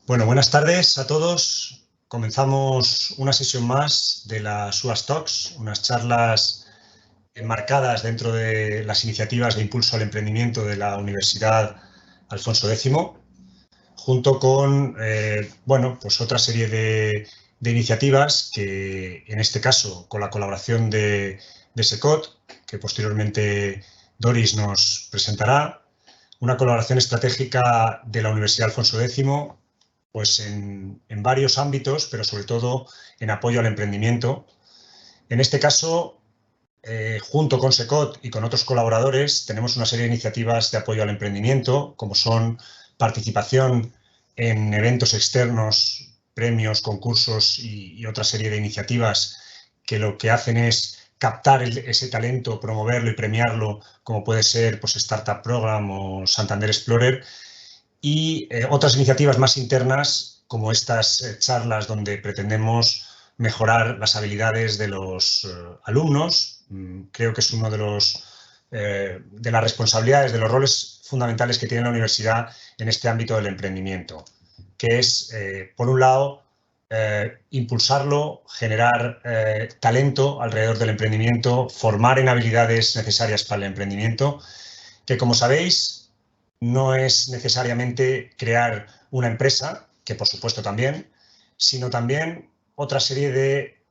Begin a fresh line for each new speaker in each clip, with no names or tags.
Bueno, buenas tardes a todos. Comenzamos una sesión más de las SUAS Talks, unas charlas enmarcadas dentro de las iniciativas de impulso al emprendimiento de la Universidad Alfonso X, junto con pues otra serie de iniciativas que, en este caso, con la colaboración de SECOT, que posteriormente Doris nos presentará, una colaboración estratégica de la Universidad Alfonso X, pues en varios ámbitos, pero sobre todo en apoyo al emprendimiento. En este caso, junto con SECOT y con otros colaboradores, tenemos una serie de iniciativas de apoyo al emprendimiento, como son participación en eventos externos, premios, concursos y otra serie de iniciativas que lo que hacen es captar ese talento, promoverlo y premiarlo, como puede ser pues, Startup Program o Santander Explorer, y otras iniciativas más internas, como estas charlas donde pretendemos mejorar las habilidades de los alumnos. Creo que es uno de las responsabilidades, de los roles fundamentales que tiene la universidad en este ámbito del emprendimiento, que es, por un lado, impulsarlo, generar talento alrededor del emprendimiento, formar en habilidades necesarias para el emprendimiento, que, como sabéis, no es necesariamente crear una empresa, que por supuesto también, sino también otra serie de,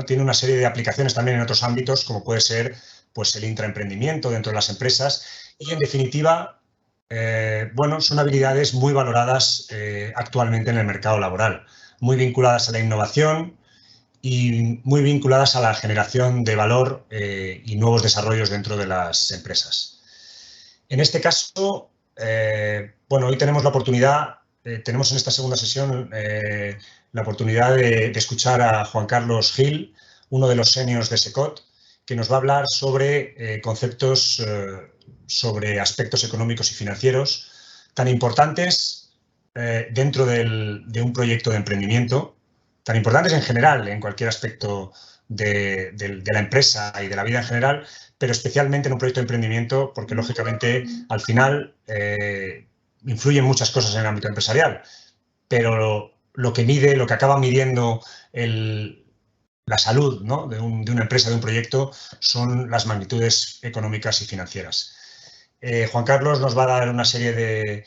tiene una serie de aplicaciones también en otros ámbitos, como puede ser pues, el intraemprendimiento dentro de las empresas y, en definitiva, son habilidades muy valoradas actualmente en el mercado laboral, muy vinculadas a la innovación y muy vinculadas a la generación de valor y nuevos desarrollos dentro de las empresas. En este caso, hoy tenemos la oportunidad, tenemos en esta segunda sesión la oportunidad de escuchar a Juan Carlos Gil, uno de los seniors de SECOT, que nos va a hablar sobre conceptos, sobre aspectos económicos y financieros tan importantes dentro de un proyecto de emprendimiento, tan importantes en general, en cualquier aspecto de la empresa y de la vida en general, pero especialmente en un proyecto de emprendimiento, porque lógicamente al final influyen muchas cosas en el ámbito empresarial, pero lo que acaba midiendo la salud, ¿no?, de una empresa, de un proyecto, son las magnitudes económicas y financieras. Juan Carlos nos va a dar una serie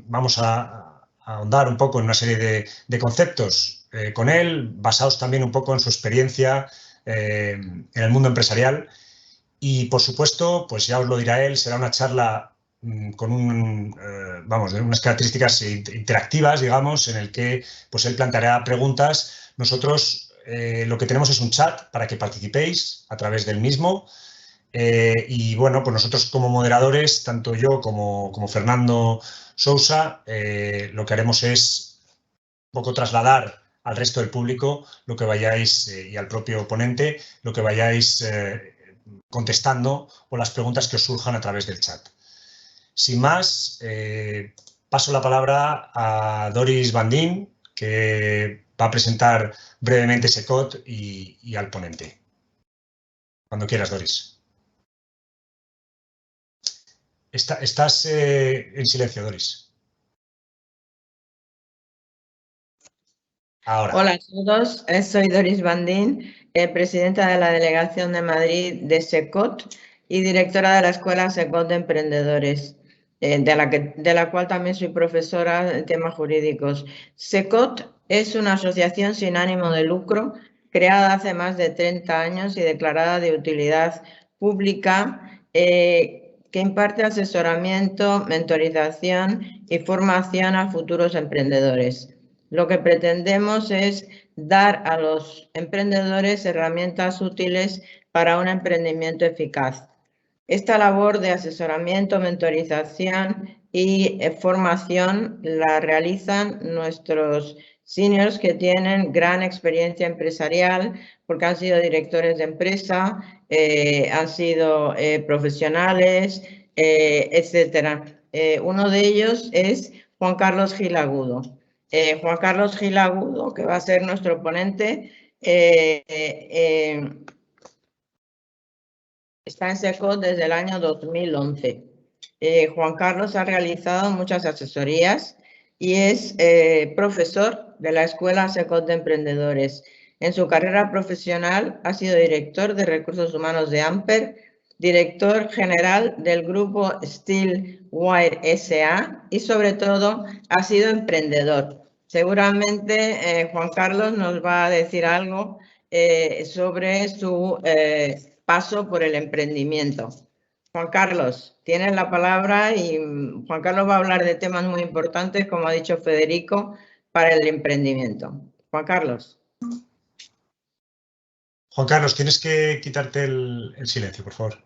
vamos a ahondar un poco en una serie de conceptos con él, basados también un poco en su experiencia en el mundo empresarial. Y, por supuesto, pues ya os lo dirá él, será una charla con de unas características interactivas, digamos, en el que pues él planteará preguntas. Nosotros lo que tenemos es un chat para que participéis a través del mismo. Y bueno, pues nosotros como moderadores, tanto yo como Fernando Sousa, lo que haremos es un poco trasladar al resto del público lo que vayáis, y al propio ponente, lo que vayáis contestando o las preguntas que os surjan a través del chat. Sin más, paso la palabra a Doris Bandín, que va a presentar brevemente SECOT y al ponente. Cuando quieras, Doris. Estás en silencio, Doris. Ahora.
Hola a todos, soy Doris Bandín, presidenta de la Delegación de Madrid de SECOT y directora de la Escuela SECOT de Emprendedores, de la cual también soy profesora en temas jurídicos. SECOT es una asociación sin ánimo de lucro creada hace más de 30 años y declarada de utilidad pública, que imparte asesoramiento, mentorización y formación a futuros emprendedores. Lo que pretendemos es dar a los emprendedores herramientas útiles para un emprendimiento eficaz. Esta labor de asesoramiento, mentorización y formación la realizan nuestros seniors que tienen gran experiencia empresarial porque han sido directores de empresa, han sido profesionales, etc. Uno de ellos es Juan Carlos Gil Agudo. Juan Carlos Gil Agudo, que va a ser nuestro ponente, está en SECOT desde el año 2011. Juan Carlos ha realizado muchas asesorías y es profesor de la Escuela SECOT de Emprendedores. En su carrera profesional ha sido director de Recursos Humanos de Amper, director general del grupo Steelwire S.A. y sobre todo ha sido emprendedor. Seguramente Juan Carlos nos va a decir algo sobre su paso por el emprendimiento. Juan Carlos, tienes la palabra y Juan Carlos va a hablar de temas muy importantes, como ha dicho Federico, para el emprendimiento. Juan Carlos.
Juan Carlos, tienes que quitarte el silencio, por favor.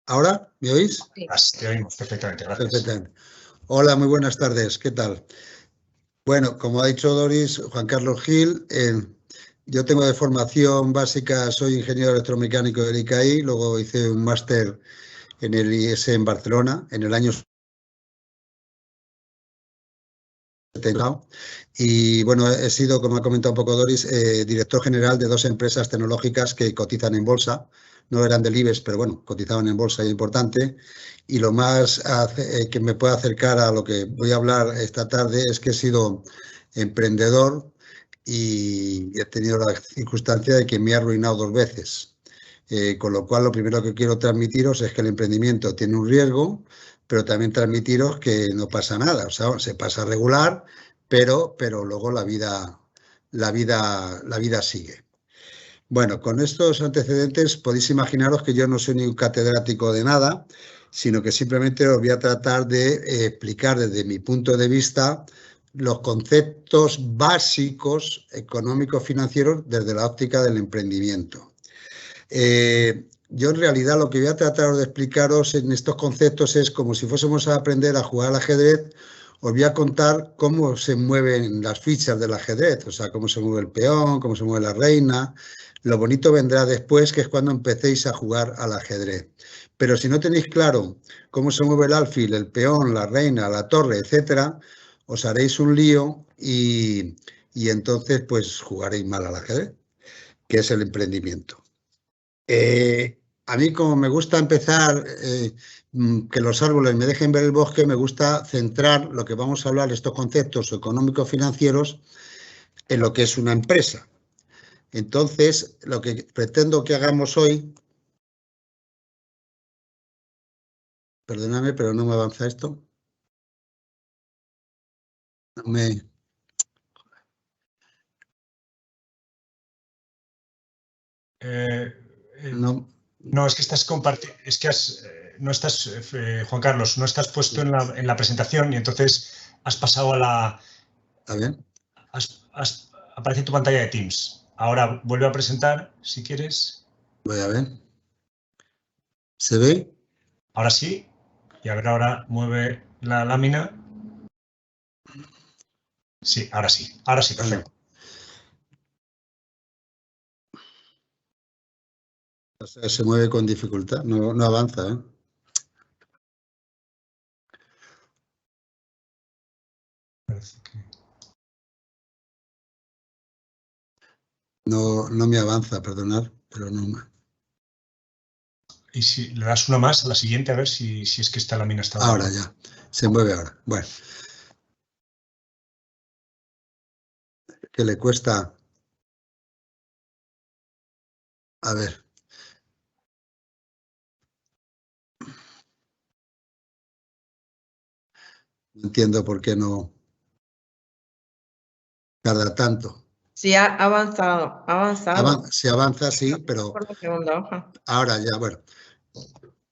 ¿Ahora? ¿Me oís?
Sí. Te oímos perfectamente, gracias.
Perfectamente. Hola, muy buenas tardes. ¿Qué tal? Bueno, como ha dicho Doris, Juan Carlos Gil, yo tengo de formación básica, soy ingeniero electromecánico del ICAI, luego hice un máster en el IES en Barcelona en el año 70. Y bueno, he sido, como ha comentado un poco Doris, director general de 2 empresas tecnológicas que cotizan en bolsa. No eran del IBEX, pero bueno, cotizaban en bolsa y es importante. Y lo más que me puede acercar a lo que voy a hablar esta tarde es que he sido emprendedor y he tenido la circunstancia de que me he arruinado 2 veces. Con lo cual, lo primero que quiero transmitiros es que el emprendimiento tiene un riesgo, pero también transmitiros que no pasa nada. O sea, se pasa regular, pero luego la vida sigue. Bueno, con estos antecedentes podéis imaginaros que yo no soy ni un catedrático de nada, sino que simplemente os voy a tratar de explicar desde mi punto de vista los conceptos básicos económicos financieros desde la óptica del emprendimiento. Yo en realidad lo que voy a tratar de explicaros en estos conceptos es como si fuésemos a aprender a jugar al ajedrez. Os voy a contar cómo se mueven las fichas del ajedrez, o sea, cómo se mueve el peón, cómo se mueve la reina. Lo bonito vendrá después, que es cuando empecéis a jugar al ajedrez. Pero si no tenéis claro cómo se mueve el alfil, el peón, la reina, la torre, etcétera, os haréis un lío y entonces pues jugaréis mal al ajedrez, que es el emprendimiento. A mí, como me gusta empezar, que los árboles me dejen ver el bosque, me gusta centrar lo que vamos a hablar, estos conceptos económicos financieros, en lo que es una empresa. Entonces, lo que pretendo que hagamos hoy, perdóname, pero no me avanza esto.
No, es que estás compartiendo, es que no estás, Juan Carlos, no estás puesto en la presentación y entonces has pasado a la...
¿Está bien?
Aparece tu pantalla de Teams. Ahora vuelve a presentar, si quieres.
Voy a ver. ¿Se ve?
Ahora sí. Y a ver, ahora mueve la lámina. Sí, ahora sí. Ahora sí, perfecto.
O sea, se mueve con dificultad, no avanza, ¿eh? No me avanza, perdonad, pero no me...
Y si le das una más a la siguiente, a ver si es que esta lámina está...
Ahora ya, se mueve ahora. Bueno. Que le cuesta... A ver. No entiendo por qué no tarda tanto.
Sí, ha avanzado.
Se avanza, sí, pero...
Por la segunda hoja.
Ahora ya, bueno.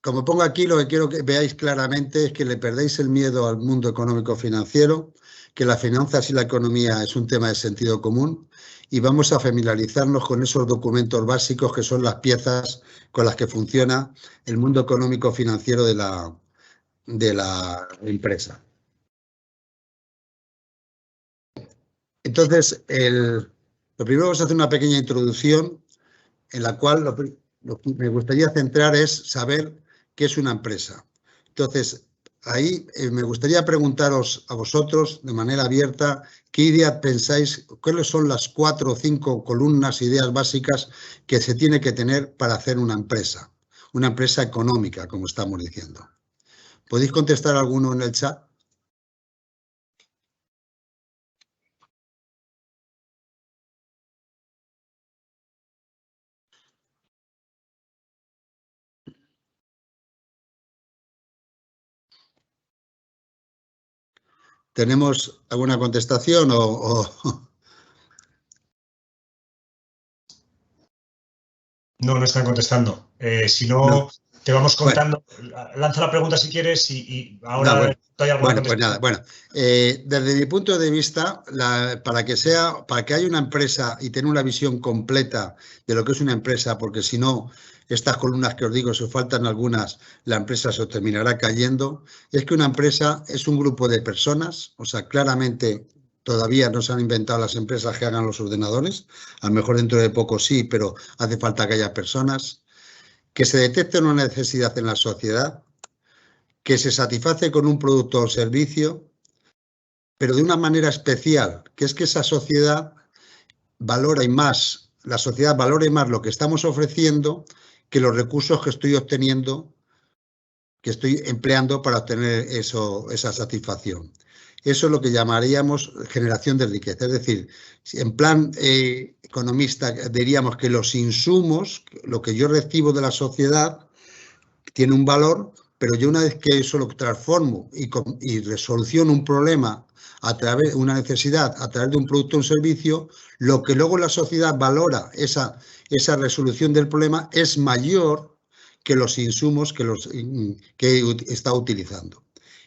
Como pongo aquí, lo que quiero que veáis claramente es que le perdéis el miedo al mundo económico financiero, que las finanzas y la economía es un tema de sentido común y vamos a familiarizarnos con esos documentos básicos que son las piezas con las que funciona el mundo económico financiero de la empresa. Entonces, lo primero vamos a hacer una pequeña introducción en la cual lo que me gustaría centrar es saber qué es una empresa. Entonces, ahí me gustaría preguntaros a vosotros de manera abierta qué idea pensáis, cuáles son las 4 o 5 columnas, ideas básicas que se tiene que tener para hacer una empresa económica, como estamos diciendo. ¿Podéis contestar alguno en el chat? ¿Tenemos alguna contestación
No están contestando. Si no, te vamos contando. Bueno. Lanza la pregunta si quieres y ahora doy alguna contestación.
Pues nada, desde mi punto de vista, para que haya una empresa y tener una visión completa de lo que es una empresa, porque si no, estas columnas que os digo, si os faltan algunas, la empresa se os terminará cayendo, es que una empresa es un grupo de personas, o sea, claramente todavía no se han inventado las empresas que hagan los ordenadores, a lo mejor dentro de poco sí, pero hace falta que haya personas, que se detecte una necesidad en la sociedad, que se satisface con un producto o servicio, pero de una manera especial, que es que esa sociedad valore más, la sociedad valore más lo que estamos ofreciendo que los recursos que estoy obteniendo, que estoy empleando para obtener esa satisfacción. Eso es lo que llamaríamos generación de riqueza. Es decir, en plan economista diríamos que los insumos, lo que yo recibo de la sociedad, tiene un valor, pero yo una vez que eso lo transformo y resoluciono un problema a través de una necesidad, a través de un producto o un servicio, lo que luego la sociedad valora, esa resolución del problema, es mayor que los insumos que está utilizando.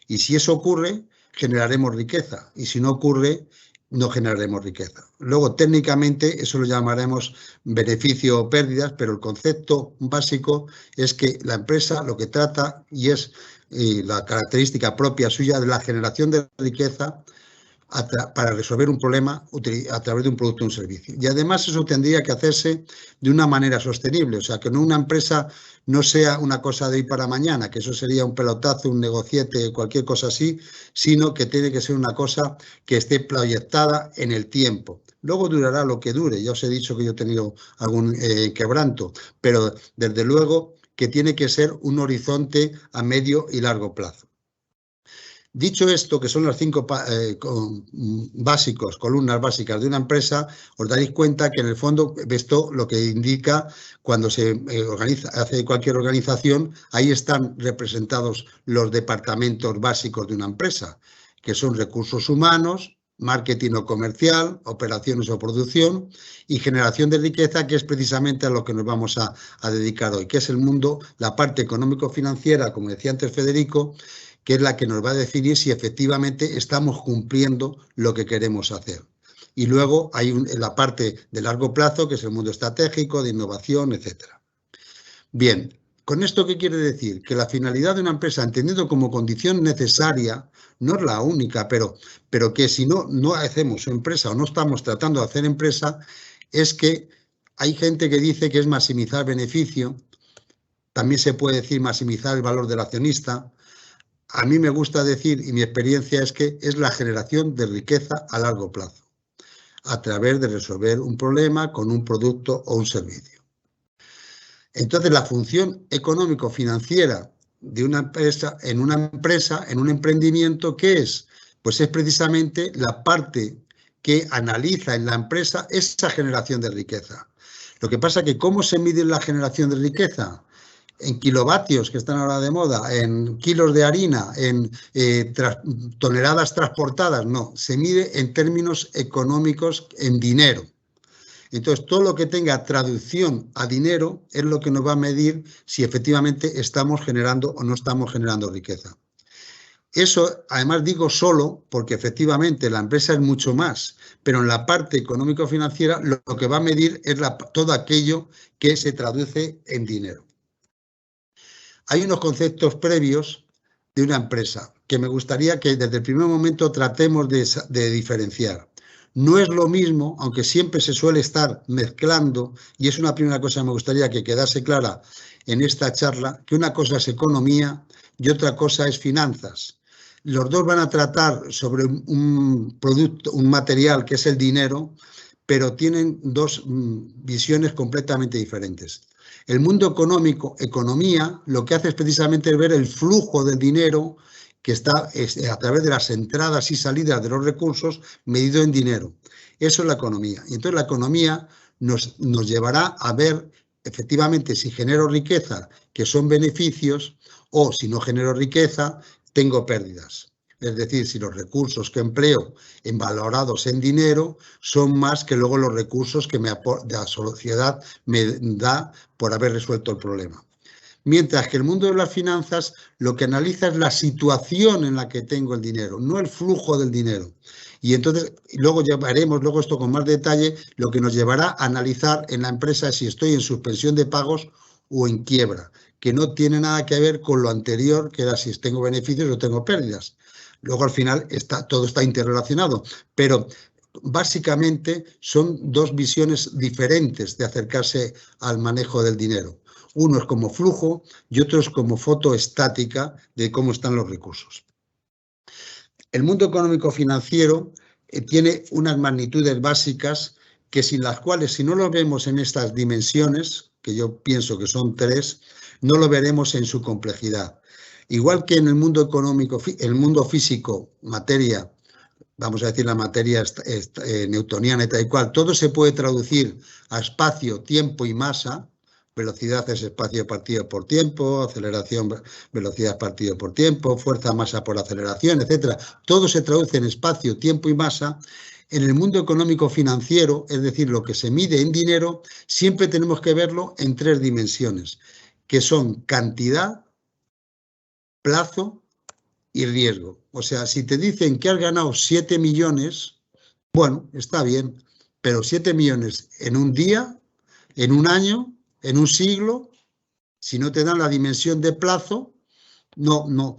Y si eso ocurre, generaremos riqueza. Y si no ocurre, no generaremos riqueza. Luego, técnicamente, eso lo llamaremos beneficio o pérdidas, pero el concepto básico es que la empresa lo que trata, y es la característica propia suya de la generación de riqueza para resolver un problema a través de un producto o un servicio. Y además eso tendría que hacerse de una manera sostenible, o sea, que una empresa no sea una cosa de hoy para mañana, que eso sería un pelotazo, un negociete, cualquier cosa así, sino que tiene que ser una cosa que esté proyectada en el tiempo. Luego durará lo que dure, ya os he dicho que yo he tenido algún quebranto, pero desde luego que tiene que ser un horizonte a medio y largo plazo. Dicho esto, que son los 5 columnas básicas de una empresa, os daréis cuenta que en el fondo esto lo que indica cuando se hace cualquier organización, ahí están representados los departamentos básicos de una empresa, que son recursos humanos, marketing o comercial, operaciones o producción y generación de riqueza, que es precisamente a lo que nos vamos a dedicar hoy, que es el mundo, la parte económico-financiera, como decía antes Federico, que es la que nos va a definir si efectivamente estamos cumpliendo lo que queremos hacer. Y luego hay la parte de largo plazo, que es el mundo estratégico, de innovación, etc. Bien, ¿con esto qué quiere decir? Que la finalidad de una empresa, entendiendo como condición necesaria, no es la única, pero que si no hacemos empresa o no estamos tratando de hacer empresa, es que hay gente que dice que es maximizar beneficio, también se puede decir maximizar el valor del accionista. A mí me gusta decir, y mi experiencia es que es la generación de riqueza a largo plazo, a través de resolver un problema con un producto o un servicio. Entonces, la función económico-financiera de una empresa, en un emprendimiento, ¿qué es? Pues es precisamente la parte que analiza en la empresa esa generación de riqueza. Lo que pasa es que, ¿cómo se mide la generación de riqueza? En kilovatios, que están ahora de moda, en kilos de harina, en toneladas transportadas, no, se mide en términos económicos, en dinero. Entonces, todo lo que tenga traducción a dinero es lo que nos va a medir si efectivamente estamos generando o no estamos generando riqueza. Eso, además, digo solo porque efectivamente la empresa es mucho más, pero en la parte económico-financiera lo que va a medir es todo aquello que se traduce en dinero. Hay unos conceptos previos de una empresa que me gustaría que desde el primer momento tratemos de diferenciar. No es lo mismo, aunque siempre se suele estar mezclando, y es una primera cosa que me gustaría que quedase clara en esta charla, que una cosa es economía y otra cosa es finanzas. Los dos van a tratar sobre un producto, un material que es el dinero, pero tienen dos visiones completamente diferentes. El mundo económico, economía, lo que hace es precisamente ver el flujo del dinero que está a través de las entradas y salidas de los recursos medido en dinero. Eso es la economía. Y entonces la economía nos llevará a ver efectivamente si genero riqueza, que son beneficios, o si no genero riqueza, tengo pérdidas. Es decir, si los recursos que empleo valorados en dinero son más que luego los recursos que la sociedad me da por haber resuelto el problema. Mientras que el mundo de las finanzas lo que analiza es la situación en la que tengo el dinero, no el flujo del dinero. Y entonces, luego ya veremos esto con más detalle, lo que nos llevará a analizar en la empresa si estoy en suspensión de pagos o en quiebra, que no tiene nada que ver con lo anterior, que era si tengo beneficios o tengo pérdidas. Luego, al final, todo está interrelacionado, pero básicamente son dos visiones diferentes de acercarse al manejo del dinero. Uno es como flujo y otro es como foto estática de cómo están los recursos. El mundo económico financiero tiene unas magnitudes básicas que sin las cuales, si no lo vemos en estas dimensiones, que yo pienso que son 3, no lo veremos en su complejidad. Igual que en el mundo económico, el mundo físico, materia, vamos a decir la materia newtoniana y tal y cual, todo se puede traducir a espacio, tiempo y masa. Velocidad es espacio partido por tiempo, aceleración, velocidad partido por tiempo, fuerza, masa por aceleración, etc. Todo se traduce en espacio, tiempo y masa. En el mundo económico financiero, es decir, lo que se mide en dinero, siempre tenemos que verlo en 3 dimensiones, que son cantidad, plazo y riesgo. O sea, si te dicen que has ganado 7 millones, bueno, está bien, pero 7 millones en un día, en un año, en un siglo, si no te dan la dimensión de plazo, no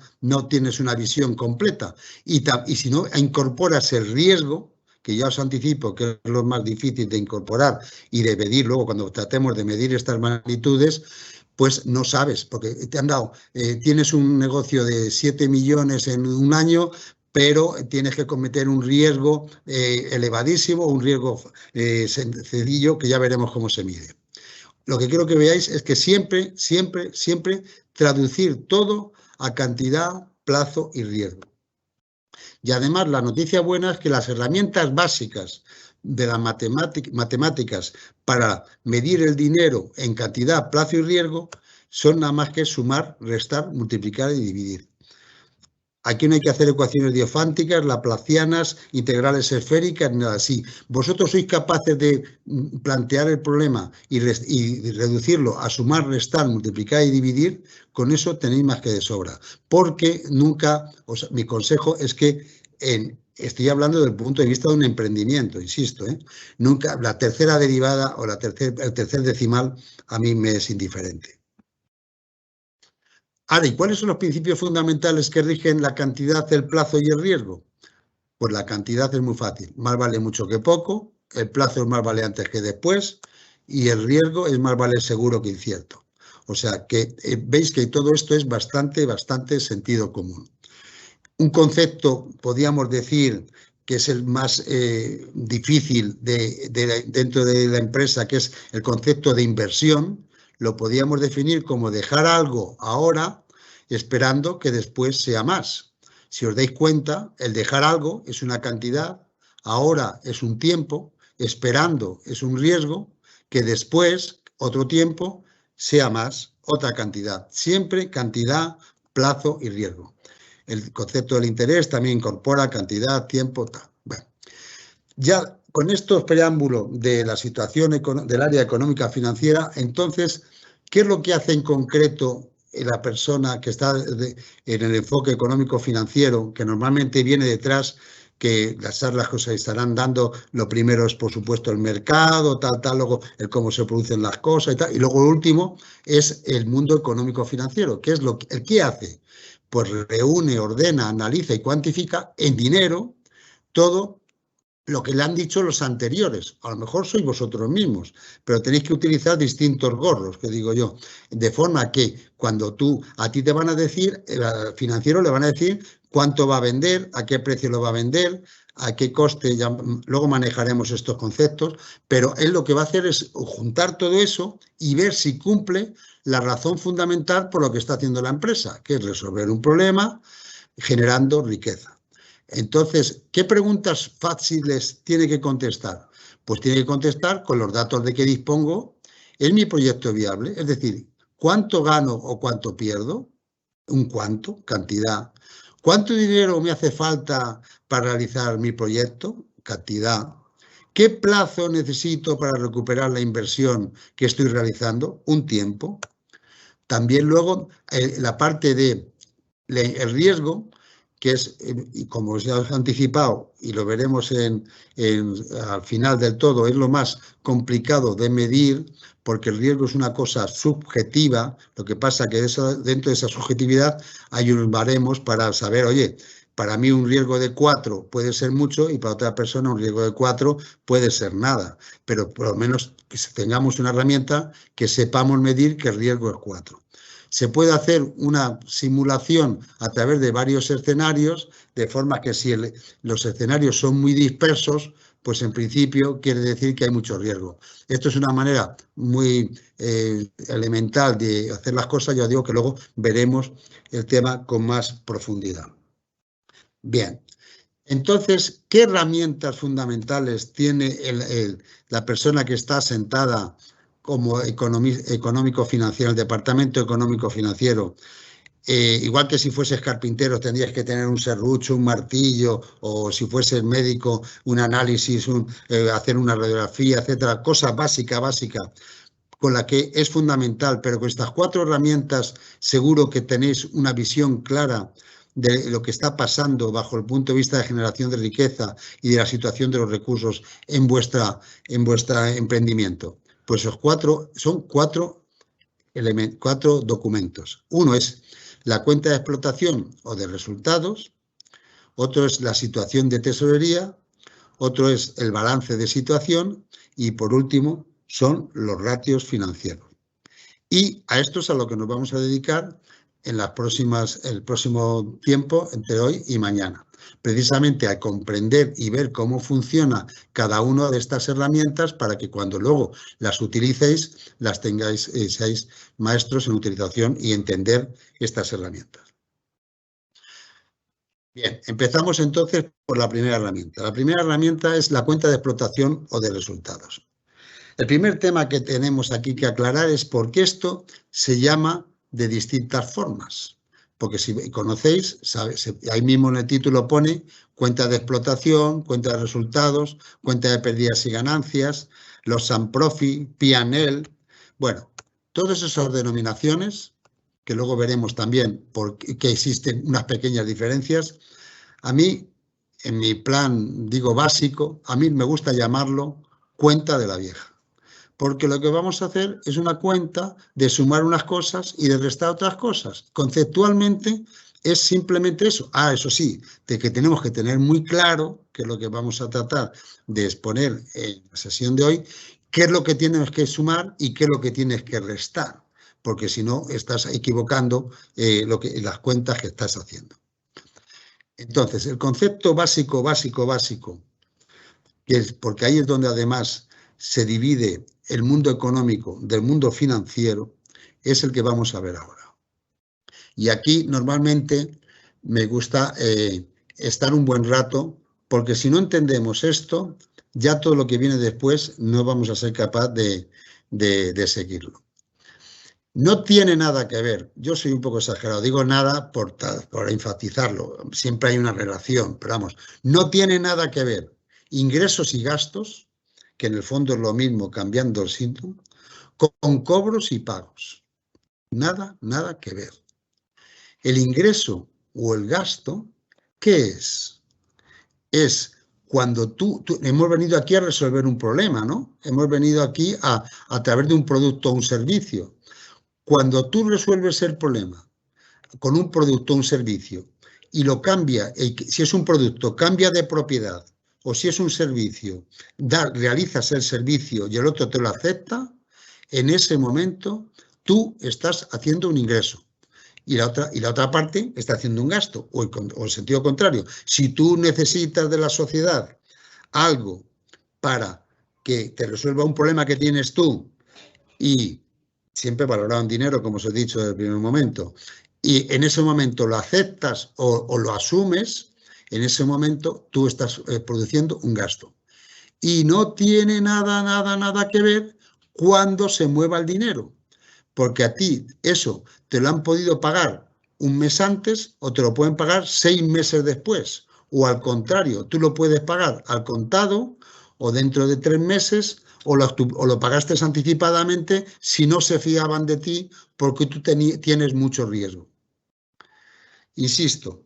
tienes una visión completa. Y si no incorporas el riesgo, que ya os anticipo que es lo más difícil de incorporar y de medir luego cuando tratemos de medir estas magnitudes, pues no sabes, porque te han dado, tienes un negocio de 7 millones en un año, pero tienes que cometer un riesgo elevadísimo, un riesgo sencillo, que ya veremos cómo se mide. Lo que quiero que veáis es que siempre traducir todo a cantidad, plazo y riesgo. Y además la noticia buena es que las herramientas básicas de las matemáticas para medir el dinero en cantidad, plazo y riesgo son nada más que sumar, restar, multiplicar y dividir. Aquí no hay que hacer ecuaciones diofánticas, laplacianas, integrales esféricas, nada así. Vosotros sois capaces de plantear el problema y reducirlo a sumar, restar, multiplicar y dividir, con eso tenéis más que de sobra. Porque nunca, mi consejo es que estoy hablando desde el punto de vista de un emprendimiento, insisto, nunca la tercera derivada o el tercer decimal a mí me es indiferente. Ahora, ¿y cuáles son los principios fundamentales que rigen la cantidad, el plazo y el riesgo? Pues la cantidad es muy fácil, más vale mucho que poco, el plazo es más vale antes que después y el riesgo es más vale seguro que incierto. O sea que veis que todo esto es bastante sentido común. Un concepto, podríamos decir, que es el más difícil dentro de la empresa, que es el concepto de inversión, lo podríamos definir como dejar algo ahora esperando que después sea más. Si os dais cuenta, el dejar algo es una cantidad, ahora es un tiempo, esperando es un riesgo, que después, otro tiempo, sea más, otra cantidad. Siempre cantidad, plazo y riesgo. El concepto del interés también incorpora cantidad, tiempo, tal. Bueno, ya con estos preámbulos de la situación del área económica financiera, entonces, ¿qué es lo que hace en concreto la persona que está en el enfoque económico financiero, que normalmente viene detrás, que las charlas que os estarán dando, lo primero es, por supuesto, el mercado, luego el cómo se producen las cosas y tal, y luego lo último es el mundo económico financiero, que es el que hace, pues reúne, ordena, analiza y cuantifica en dinero todo lo que le han dicho los anteriores. A lo mejor sois vosotros mismos, pero tenéis que utilizar distintos gorros, que digo yo, de forma que cuando a ti te van a decir, al financiero le van a decir cuánto va a vender, a qué precio lo va a vender, a qué coste, ya, luego manejaremos estos conceptos, pero él lo que va a hacer es juntar todo eso y ver si cumple la razón fundamental por lo que está haciendo la empresa, que es resolver un problema generando riqueza. Entonces, ¿qué preguntas fáciles tiene que contestar? Pues tiene que contestar con los datos de que dispongo. ¿Es mi proyecto viable? Es decir, ¿cuánto gano o cuánto pierdo? Un cuánto, cantidad. ¿Cuánto dinero me hace falta para realizar mi proyecto? Cantidad. ¿Qué plazo necesito para recuperar la inversión que estoy realizando? Un tiempo. También luego la parte de el riesgo, que es, como os he anticipado, y lo veremos al final del todo, es lo más complicado de medir, porque el riesgo es una cosa subjetiva. Lo que pasa que dentro de esa subjetividad hay unos baremos para saber, oye, para mí un riesgo de 4 puede ser mucho y para otra persona un riesgo de 4 puede ser nada, pero por lo menos que tengamos una herramienta que sepamos medir que el riesgo es 4. Se puede hacer una simulación a través de varios escenarios, de forma que si los escenarios son muy dispersos, pues en principio quiere decir que hay mucho riesgo. Esto es una manera muy elemental de hacer las cosas. Yo digo que luego veremos el tema con más profundidad. Bien, entonces, ¿qué herramientas fundamentales tiene la persona que está sentada como económico-financiero, el departamento económico-financiero? Igual que si fueses carpintero tendrías que tener un serrucho, un martillo, o si fueses médico, un análisis, hacer una radiografía, etcétera, cosa básica, con la que es fundamental, pero con estas 4 herramientas seguro que tenéis una visión clara de lo que está pasando bajo el punto de vista de generación de riqueza y de la situación de los recursos en vuestro emprendimiento. Pues son 4 documentos. Uno es la cuenta de explotación o de resultados, otro es la situación de tesorería, otro es el balance de situación y, por último, son los ratios financieros. Y a esto es a lo que nos vamos a dedicar en el próximo tiempo, entre hoy y mañana. Precisamente a comprender y ver cómo funciona cada una de estas herramientas para que cuando luego las utilicéis, las tengáis, seáis maestros en utilización y entender estas herramientas. Bien, empezamos entonces por la primera herramienta. La primera herramienta es la cuenta de explotación o de resultados. El primer tema que tenemos aquí que aclarar es por qué esto se llama de distintas formas. Porque si conocéis, ahí mismo en el título pone cuenta de explotación, cuenta de resultados, cuenta de pérdidas y ganancias, los San-Profit, P&L. Bueno, todas esas denominaciones, que luego veremos también que existen unas pequeñas diferencias, a mí, en mi plan, digo básico, a mí me gusta llamarlo cuenta de la vieja. Porque lo que vamos a hacer es una cuenta de sumar unas cosas y de restar otras cosas. Conceptualmente es simplemente eso. Eso sí, de que tenemos que tener muy claro, que es lo que vamos a tratar de exponer en la sesión de hoy, qué es lo que tienes que sumar y qué es lo que tienes que restar. Porque si no, estás equivocando las cuentas que estás haciendo. Entonces, el concepto básico, que es, porque ahí es donde además se divide el mundo económico del mundo financiero, es el que vamos a ver ahora. Y aquí normalmente me gusta estar un buen rato, porque si no entendemos esto, ya todo lo que viene después no vamos a ser capaz de seguirlo. No tiene nada que ver, yo soy un poco exagerado, digo nada por enfatizarlo, siempre hay una relación, pero vamos, no tiene nada que ver ingresos y gastos, que en el fondo es lo mismo cambiando el síntoma, con cobros y pagos. Nada que ver. El ingreso o el gasto, ¿qué es? Es cuando hemos venido aquí a resolver un problema, ¿no? Hemos venido aquí a través de un producto o un servicio. Cuando tú resuelves el problema con un producto o un servicio y lo cambia, si es un producto, cambia de propiedad o si es un servicio, realizas el servicio y el otro te lo acepta, en ese momento tú estás haciendo un ingreso y la otra parte está haciendo un gasto, o el sentido contrario. Si tú necesitas de la sociedad algo para que te resuelva un problema que tienes tú, y siempre valorado en dinero, como os he dicho desde el primer momento, y en ese momento lo aceptas o lo asumes, en ese momento tú estás produciendo un gasto. Y no tiene nada que ver cuando se mueva el dinero, porque a ti eso te lo han podido pagar un mes antes o te lo pueden pagar 6 meses después, o al contrario, tú lo puedes pagar al contado o dentro de 3 meses, o lo pagaste anticipadamente si no se fiaban de ti porque tú tienes mucho riesgo. Insisto,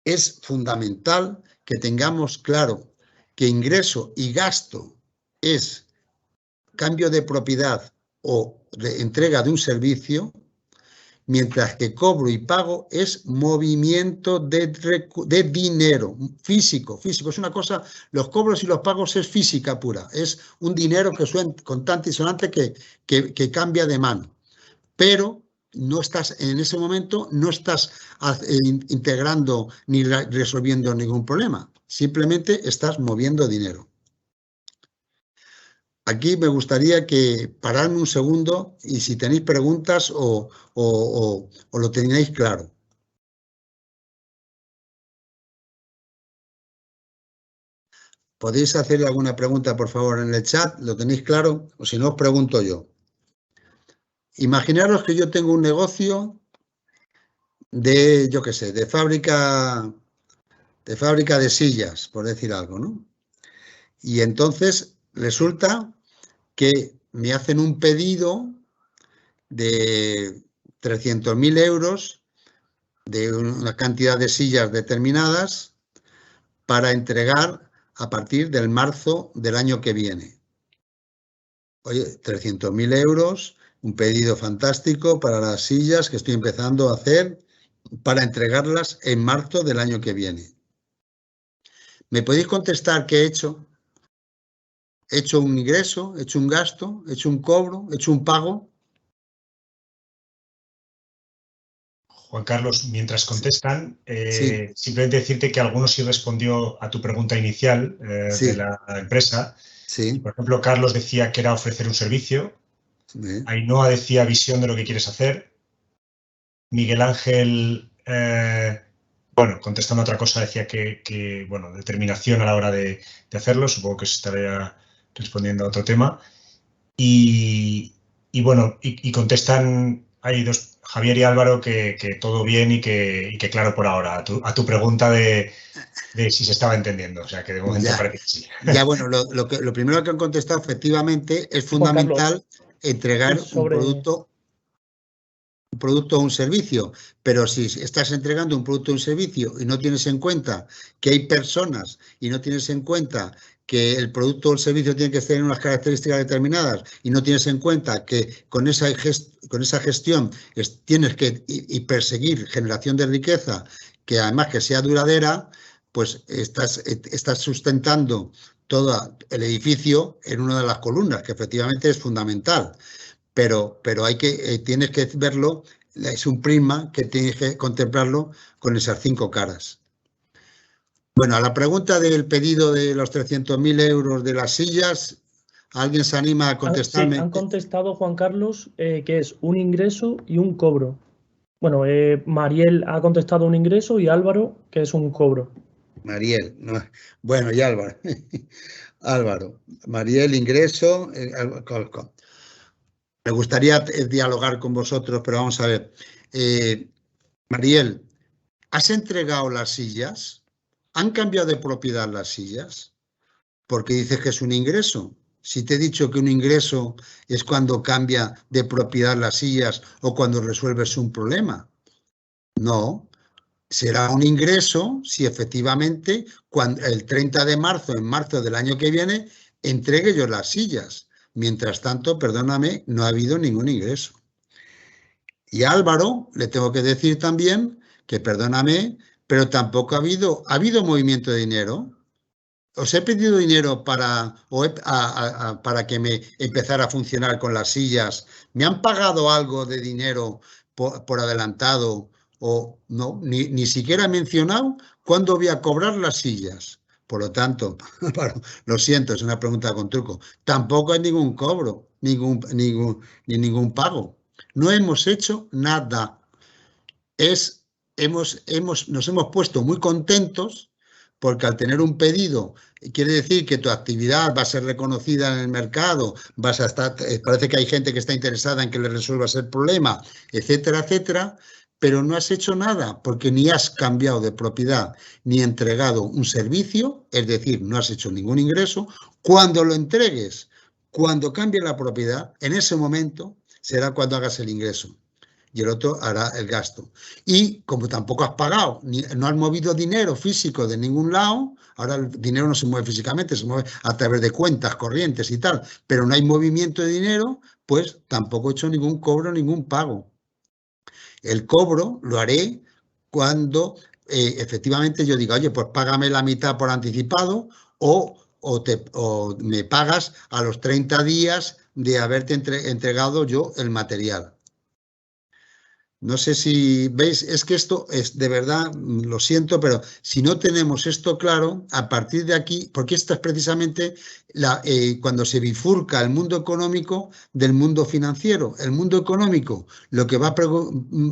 es fundamental que tengamos claro que ingreso y gasto es cambio de propiedad o de entrega de un servicio, mientras que cobro y pago es movimiento de dinero físico. Es una cosa, los cobros y los pagos es física pura, es un dinero que suena contante y sonante que cambia de mano, pero no estás en ese momento, no estás integrando ni resolviendo ningún problema, simplemente estás moviendo dinero. Aquí me gustaría que paradme un segundo y si tenéis preguntas o lo tenéis claro. ¿Podéis hacer alguna pregunta, por favor, en el chat? ¿Lo tenéis claro? O si no, os pregunto yo. Imaginaros que yo tengo un negocio de, yo qué sé, de fábrica de sillas, por decir algo, ¿no? Y entonces resulta que me hacen un pedido de 300.000 euros de una cantidad de sillas determinadas para entregar a partir del marzo del año que viene. Oye, 300.000 euros, un pedido fantástico para las sillas que estoy empezando a hacer para entregarlas en marzo del año que viene. ¿Me podéis contestar qué he hecho? ¿He hecho un ingreso? ¿He hecho un gasto? ¿He hecho un cobro? ¿He hecho un pago?
Juan Carlos, mientras contestan,
Sí.
simplemente decirte que algunos sí respondió a tu pregunta inicial
Sí.
de la empresa.
Sí.
Por ejemplo, Carlos decía que era ofrecer un servicio.
Sí.
Ainhoa decía visión de lo que quieres hacer. Miguel Ángel, bueno, contestando a otra cosa, decía que bueno, determinación a la hora de hacerlo. Supongo que se estaría respondiendo a otro tema. Y bueno, y contestan, hay dos, Javier y Álvaro, que todo bien y que claro por ahora, a tu pregunta de si se estaba entendiendo. O sea, que de momento parece que sí.
Ya, bueno, lo primero que han contestado, efectivamente, es fundamental entregar un producto o un servicio, pero si estás entregando un producto o un servicio y no tienes en cuenta que hay personas y no tienes en cuenta que el producto o el servicio tiene que tener unas características determinadas y no tienes en cuenta que con esa gestión tienes que perseguir generación de riqueza, que además que sea duradera, pues estás sustentando todo el edificio en una de las columnas, que efectivamente es fundamental. Pero tienes que verlo, es un prisma que tienes que contemplarlo con esas 5 caras. Bueno, a la pregunta del pedido de los 300.000 euros de las sillas, ¿alguien se anima a contestarme?
Sí, han contestado, Juan Carlos, que es un ingreso y un cobro. Bueno, Mariel ha contestado un ingreso y Álvaro, que es un cobro.
Mariel, no. Bueno, y Álvaro. Álvaro, Mariel, ingreso. Me gustaría dialogar con vosotros, pero vamos a ver. Mariel, ¿has entregado las sillas? ¿Han cambiado de propiedad las sillas? Porque dices que es un ingreso. Si te he dicho que un ingreso es cuando cambia de propiedad las sillas o cuando resuelves un problema. No, será un ingreso si efectivamente el 30 de marzo, en marzo del año que viene, entregue yo las sillas. Mientras tanto, perdóname, no ha habido ningún ingreso. Y a Álvaro le tengo que decir también que, perdóname, pero tampoco ha habido movimiento de dinero. os he pedido dinero para que me empezara a funcionar con las sillas. ¿Me han pagado algo de dinero por adelantado? O no, ni siquiera he mencionado cuándo voy a cobrar las sillas. Por lo tanto, bueno, lo siento, es una pregunta con truco. Tampoco hay ningún cobro, ni ningún pago. No hemos hecho nada. Nos hemos puesto muy contentos porque al tener un pedido quiere decir que tu actividad va a ser reconocida en el mercado, vas a estar, parece que hay gente que está interesada en que le resuelvas el problema, etcétera, etcétera, pero no has hecho nada porque ni has cambiado de propiedad ni entregado un servicio, es decir, no has hecho ningún ingreso. Cuando lo entregues, cuando cambie la propiedad, en ese momento será cuando hagas el ingreso. Y el otro hará el gasto. Y como tampoco has pagado, no has movido dinero físico de ningún lado, ahora el dinero no se mueve físicamente, se mueve a través de cuentas corrientes y tal, pero no hay movimiento de dinero, pues tampoco he hecho ningún cobro, ningún pago. El cobro lo haré cuando efectivamente yo diga, oye, pues págame la mitad por anticipado o me pagas a los 30 días de haberte entregado yo el material. No sé si veis, es que esto es de verdad, lo siento, pero si no tenemos esto claro, a partir de aquí, porque esto es precisamente cuando se bifurca el mundo económico del mundo financiero. El mundo económico lo que va a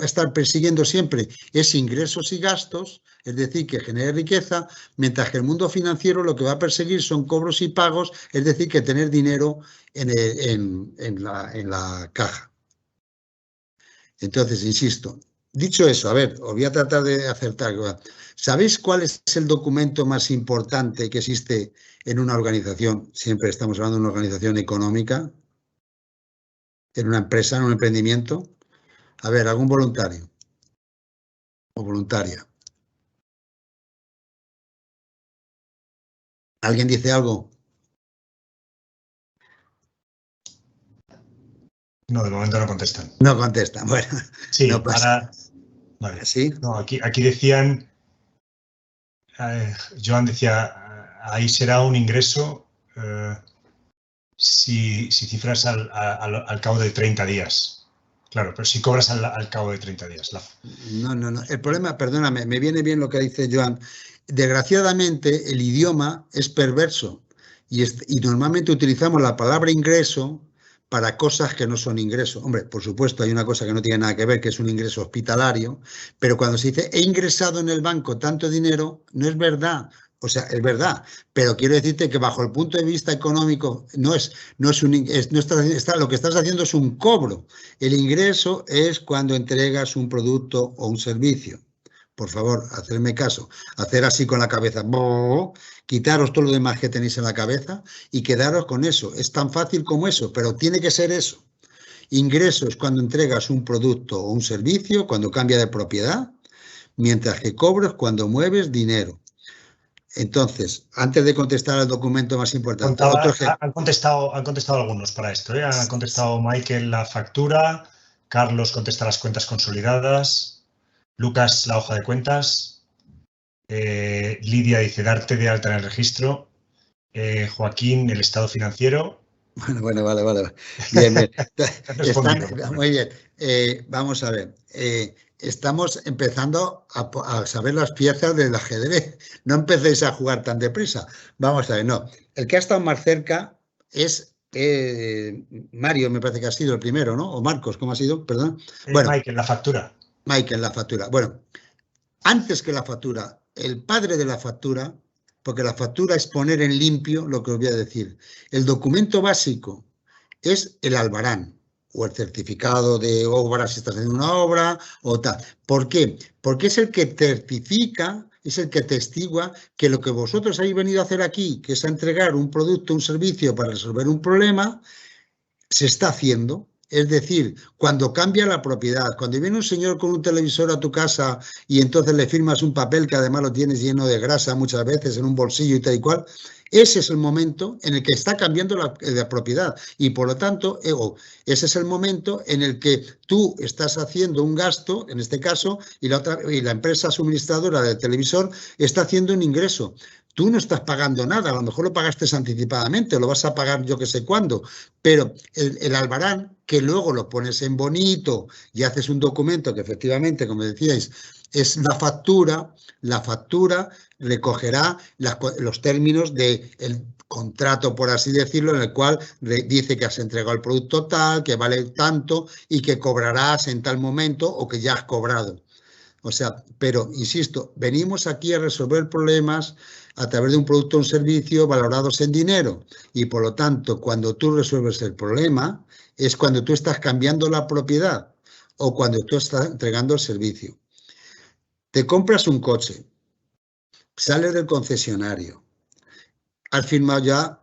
estar persiguiendo siempre es ingresos y gastos, es decir, que genere riqueza, mientras que el mundo financiero lo que va a perseguir son cobros y pagos, es decir, que tener dinero en la caja. Entonces, insisto, dicho eso, a ver, os voy a tratar de acertar. ¿Sabéis cuál es el documento más importante que existe en una organización? Siempre estamos hablando de una organización económica, en una empresa, en un emprendimiento. A ver, ¿algún voluntario o voluntaria? ¿Alguien dice algo?
No, de momento no contestan.
No contestan, bueno.
Sí,
no pasa.
ahora, vale.
¿Sí?
No, aquí decían, Joan decía, ahí será un ingreso si cifras al cabo de 30 días. Claro, pero si cobras al cabo de 30 días.
No. El problema, perdóname, me viene bien lo que dice Joan. Desgraciadamente, el idioma es perverso y normalmente utilizamos la palabra ingreso para cosas que no son ingresos. Hombre, por supuesto, hay una cosa que no tiene nada que ver, que es un ingreso hospitalario, pero cuando se dice he ingresado en el banco tanto dinero, no es verdad. O sea, es verdad, pero quiero decirte que bajo el punto de vista económico lo que estás haciendo es un cobro. El ingreso es cuando entregas un producto o un servicio. Por favor, hacerme caso, hacer así con la cabeza, quitaros todo lo demás que tenéis en la cabeza y quedaros con eso. Es tan fácil como eso, pero tiene que ser eso. Ingreso es cuando entregas un producto o un servicio, cuando cambia de propiedad, mientras que cobro es cuando mueves dinero. Entonces, antes de contestar al documento más importante...
Han contestado algunos para esto. Han contestado Michael la factura, Carlos contesta las cuentas consolidadas, Lucas la hoja de cuentas, Lidia dice darte de alta en el registro, Joaquín el estado financiero.
Bueno, vale. Bien. Muy bien. Vamos a ver. Estamos empezando a saber las piezas del ajedrez. No empecéis a jugar tan deprisa. Vamos a ver, no. El que ha estado más cerca es Mario, me parece que ha sido el primero, ¿no? O Marcos, ¿cómo ha sido? Perdón.
Bueno, Michael, la factura.
Michael, la factura. Bueno, antes que la factura, el padre de la factura, porque la factura es poner en limpio lo que os voy a decir. El documento básico es el albarán o el certificado de obra si estás haciendo una obra o tal. ¿Por qué? Porque es el que certifica, es el que testigua que lo que vosotros habéis venido a hacer aquí, que es a entregar un producto, un servicio para resolver un problema, se está haciendo. Es decir, cuando cambia la propiedad, cuando viene un señor con un televisor a tu casa y entonces le firmas un papel que además lo tienes lleno de grasa muchas veces en un bolsillo y tal y cual, ese es el momento en el que está cambiando la propiedad y por lo tanto ese es el momento en el que tú estás haciendo un gasto, en este caso, y la empresa suministradora del televisor está haciendo un ingreso. Tú no estás pagando nada, a lo mejor lo pagaste anticipadamente, lo vas a pagar yo que sé cuándo, pero el albarán, que luego lo pones en bonito y haces un documento que efectivamente, como decíais, es la factura recogerá los términos del contrato, por así decirlo, en el cual dice que has entregado el producto tal, que vale tanto y que cobrarás en tal momento o que ya has cobrado. O sea, pero, insisto, venimos aquí a resolver problemas a través de un producto o un servicio valorados en dinero. Y, por lo tanto, cuando tú resuelves el problema, es cuando tú estás cambiando la propiedad o cuando tú estás entregando el servicio. Te compras un coche, sales del concesionario, has firmado ya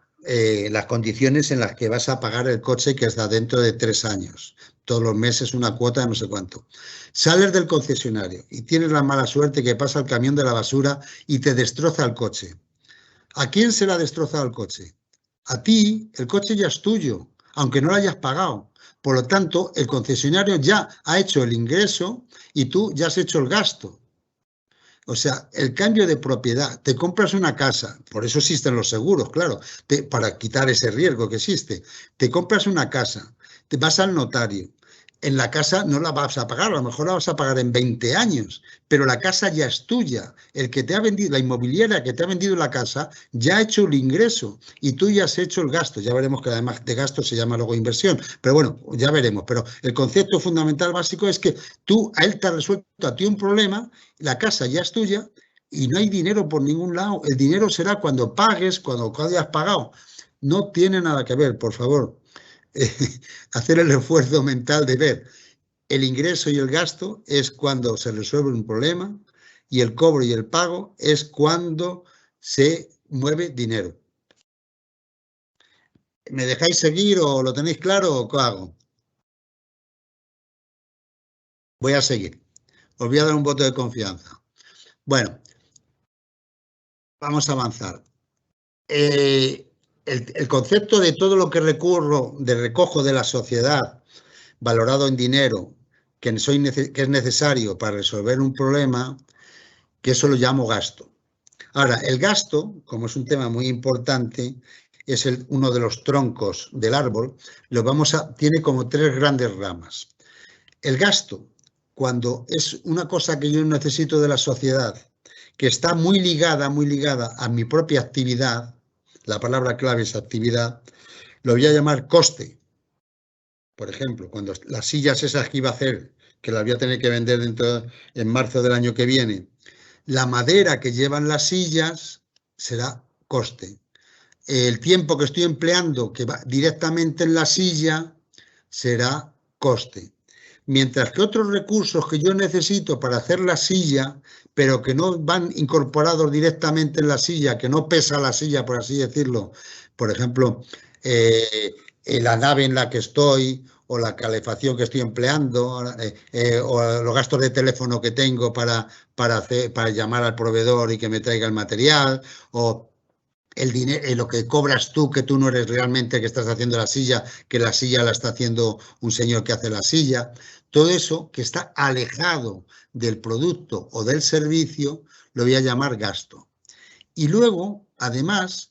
las condiciones en las que vas a pagar el coche que está dentro de 3 años. Todos los meses una cuota de no sé cuánto. Sales del concesionario y tienes la mala suerte que pasa el camión de la basura y te destroza el coche. ¿A quién se le ha destrozado el coche? A ti. El coche ya es tuyo, aunque no lo hayas pagado. Por lo tanto, el concesionario ya ha hecho el ingreso y tú ya has hecho el gasto. O sea, el cambio de propiedad, te compras una casa, por eso existen los seguros, claro, para quitar ese riesgo que existe. Te compras una casa, te vas al notario, en la casa no la vas a pagar, a lo mejor la vas a pagar en 20 años, pero la casa ya es tuya. El que te ha vendido, la inmobiliaria que te ha vendido la casa, ya ha hecho el ingreso y tú ya has hecho el gasto. Ya veremos que además de gasto se llama luego inversión, pero bueno, ya veremos. Pero el concepto fundamental básico es que él te ha resuelto a ti un problema, la casa ya es tuya y no hay dinero por ningún lado. El dinero será cuando pagues, cuando hayas pagado. No tiene nada que ver, por favor. Hacer el esfuerzo mental de ver el ingreso y el gasto es cuando se resuelve un problema y el cobro y el pago es cuando se mueve dinero. ¿Me dejáis seguir o lo tenéis claro o qué hago? Voy a seguir. Os voy a dar un voto de confianza. Bueno, vamos a avanzar. El concepto de todo lo que recojo de la sociedad valorado en dinero, que es necesario para resolver un problema, que eso lo llamo gasto. Ahora, el gasto, como es un tema muy importante, es uno de los troncos del árbol, tiene como 3 grandes ramas. El gasto, cuando es una cosa que yo necesito de la sociedad, que está muy ligada a mi propia actividad, la palabra clave es actividad, lo voy a llamar coste. Por ejemplo, cuando las sillas esas que iba a hacer, que las voy a tener que vender en marzo del año que viene, la madera que llevan las sillas será coste. El tiempo que estoy empleando que va directamente en la silla será coste. Mientras que otros recursos que yo necesito para hacer la silla, pero que no van incorporados directamente en la silla, que no pesa la silla, por así decirlo, por ejemplo, la nave en la que estoy o la calefacción que estoy empleando o los gastos de teléfono que tengo para llamar al proveedor y que me traiga el material o el dinero, lo que cobras tú, que tú no eres realmente el que estás haciendo la silla, que la silla la está haciendo un señor que hace la silla. Todo eso que está alejado del producto o del servicio lo voy a llamar gasto. Y luego, además,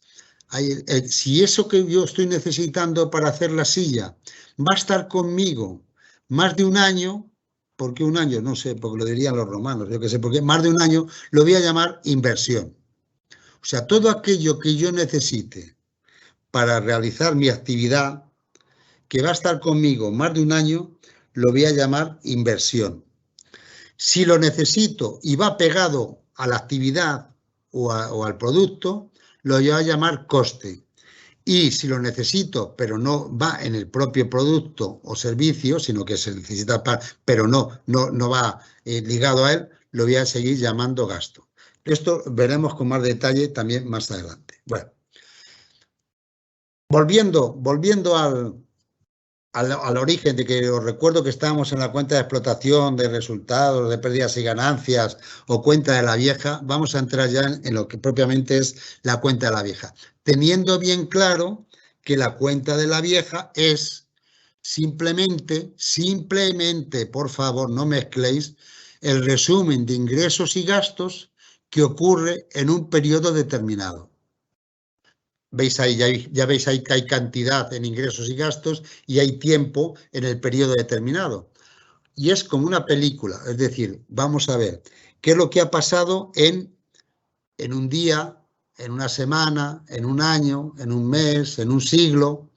si eso que yo estoy necesitando para hacer la silla va a estar conmigo más de un año, ¿por qué un año? No sé, porque lo dirían los romanos, yo qué sé, porque más de un año lo voy a llamar inversión. O sea, todo aquello que yo necesite para realizar mi actividad, que va a estar conmigo más de un año, lo voy a llamar inversión. Si lo necesito y va pegado a la actividad o al producto, lo voy a llamar coste. Y si lo necesito, pero no va en el propio producto o servicio, sino que se necesita pero no va ligado a él, lo voy a seguir llamando gasto. Esto veremos con más detalle también más adelante. Bueno, volviendo al origen, de que os recuerdo que estábamos en la cuenta de explotación, de resultados, de pérdidas y ganancias o cuenta de la vieja, vamos a entrar ya en lo que propiamente es la cuenta de la vieja, teniendo bien claro que la cuenta de la vieja es simplemente, por favor, no mezcléis, el resumen de ingresos y gastos que ocurre en un periodo determinado. ¿Veis ahí? Ya veis ahí que hay cantidad en ingresos y gastos y hay tiempo en el periodo determinado. Y es como una película, es decir, vamos a ver qué es lo que ha pasado en un día, en una semana, en un año, en un mes, en un siglo.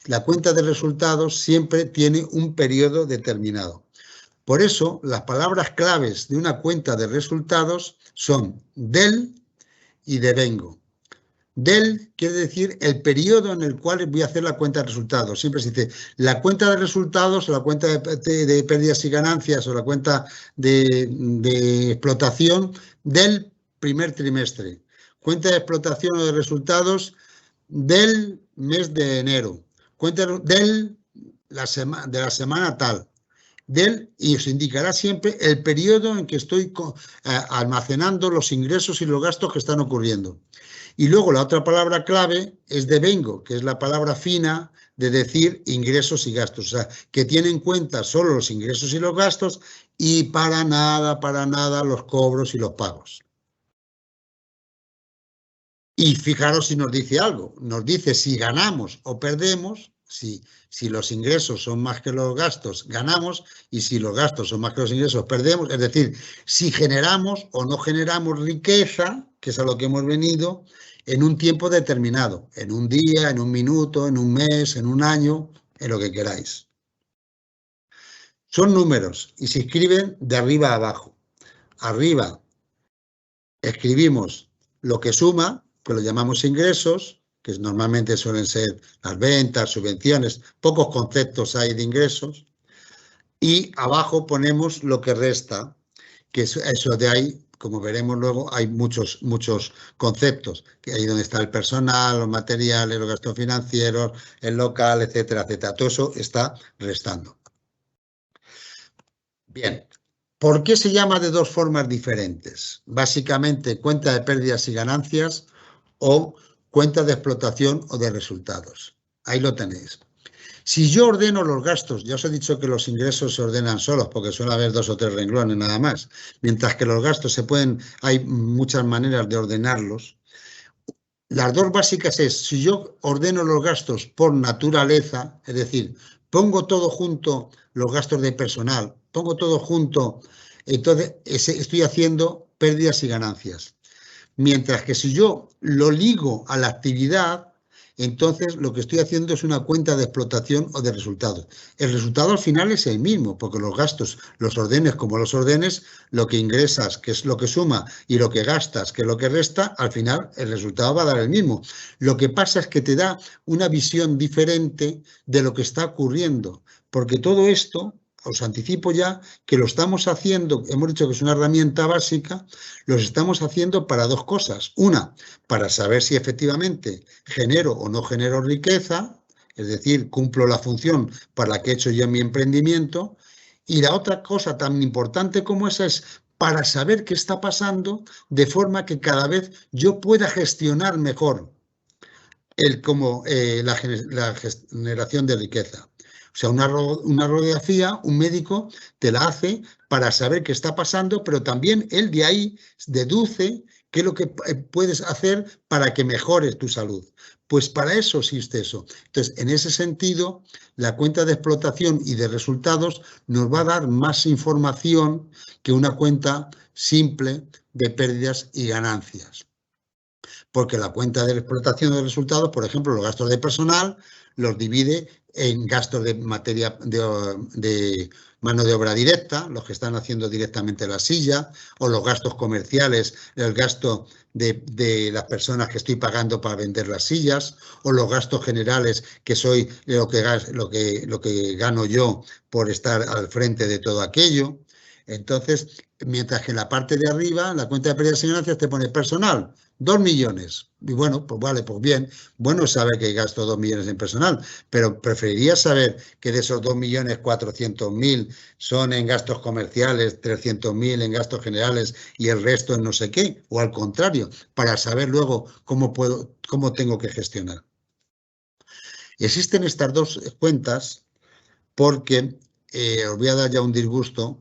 La cuenta de resultados siempre tiene un periodo determinado. Por eso, las palabras claves de una cuenta de resultados son del y devengo. Del quiere decir el periodo en el cual voy a hacer la cuenta de resultados. Siempre se dice la cuenta de resultados o la cuenta de pérdidas y ganancias o la cuenta de explotación del primer trimestre. Cuenta de explotación o de resultados del mes de enero. Cuenta de la semana tal. Y os indicará siempre el periodo en que estoy almacenando los ingresos y los gastos que están ocurriendo. Y luego la otra palabra clave es devengo, que es la palabra fina de decir ingresos y gastos. O sea, que tiene en cuenta solo los ingresos y los gastos y para nada los cobros y los pagos. Y fijaros si nos dice algo. Nos dice si ganamos o perdemos, si los ingresos son más que los gastos, ganamos, y si los gastos son más que los ingresos, perdemos. Es decir, si generamos o no generamos riqueza, que es a lo que hemos venido, en un tiempo determinado, en un día, en un minuto, en un mes, en un año, en lo que queráis. Son números y se escriben de arriba a abajo. Arriba escribimos lo que suma, que lo llamamos ingresos, que normalmente suelen ser las ventas, subvenciones, pocos conceptos hay de ingresos, y abajo ponemos lo que resta, que eso de ahí, como veremos luego, hay muchos conceptos, que ahí donde está el personal, los materiales, los gastos financieros, el local, etcétera, etcétera. Todo eso está restando. Bien, ¿por qué se llama de dos formas diferentes? Básicamente, cuenta de pérdidas y ganancias o cuenta de explotación o de resultados. Ahí lo tenéis. Si yo ordeno los gastos, ya os he dicho que los ingresos se ordenan solos porque suele haber 2 o 3 renglones nada más, mientras que los gastos hay muchas maneras de ordenarlos. Las dos básicas es, si yo ordeno los gastos por naturaleza, es decir, pongo todo junto, los gastos de personal, pongo todo junto, entonces estoy haciendo pérdidas y ganancias. Mientras que si yo lo ligo a la actividad, entonces lo que estoy haciendo es una cuenta de explotación o de resultados. El resultado al final es el mismo, porque los gastos, los ordenes como los ordenes, lo que ingresas, que es lo que suma, y lo que gastas, que es lo que resta, al final el resultado va a dar el mismo. Lo que pasa es que te da una visión diferente de lo que está ocurriendo, porque todo esto, os anticipo ya que lo estamos haciendo, hemos dicho que es una herramienta básica, los estamos haciendo para dos cosas. Una, para saber si efectivamente genero o no genero riqueza, es decir, cumplo la función para la que he hecho yo mi emprendimiento. Y la otra cosa tan importante como esa es para saber qué está pasando de forma que cada vez yo pueda gestionar mejor la generación de riqueza. O sea, una radiografía, un médico te la hace para saber qué está pasando, pero también él de ahí deduce qué es lo que puedes hacer para que mejores tu salud. Pues para eso existe eso. Entonces, en ese sentido, la cuenta de explotación y de resultados nos va a dar más información que una cuenta simple de pérdidas y ganancias. Porque la cuenta de explotación de resultados, por ejemplo, los gastos de personal, los divide en gastos de materia de mano de obra directa, los que están haciendo directamente la silla, o los gastos comerciales, el gasto de las personas que estoy pagando para vender las sillas, o los gastos generales, que soy lo que gano yo por estar al frente de todo aquello. Entonces, mientras que en la parte de arriba, en la cuenta de pérdidas y ganancias, te pone personal, 2 millones. Y bueno, pues vale, pues bien. Bueno saber que gasto 2 millones en personal, pero preferiría saber que de esos 2.400.000 son en gastos comerciales, 300.000 en gastos generales y el resto en no sé qué, o al contrario, para saber luego cómo tengo que gestionar. Existen estas dos cuentas porque os voy a dar ya un disgusto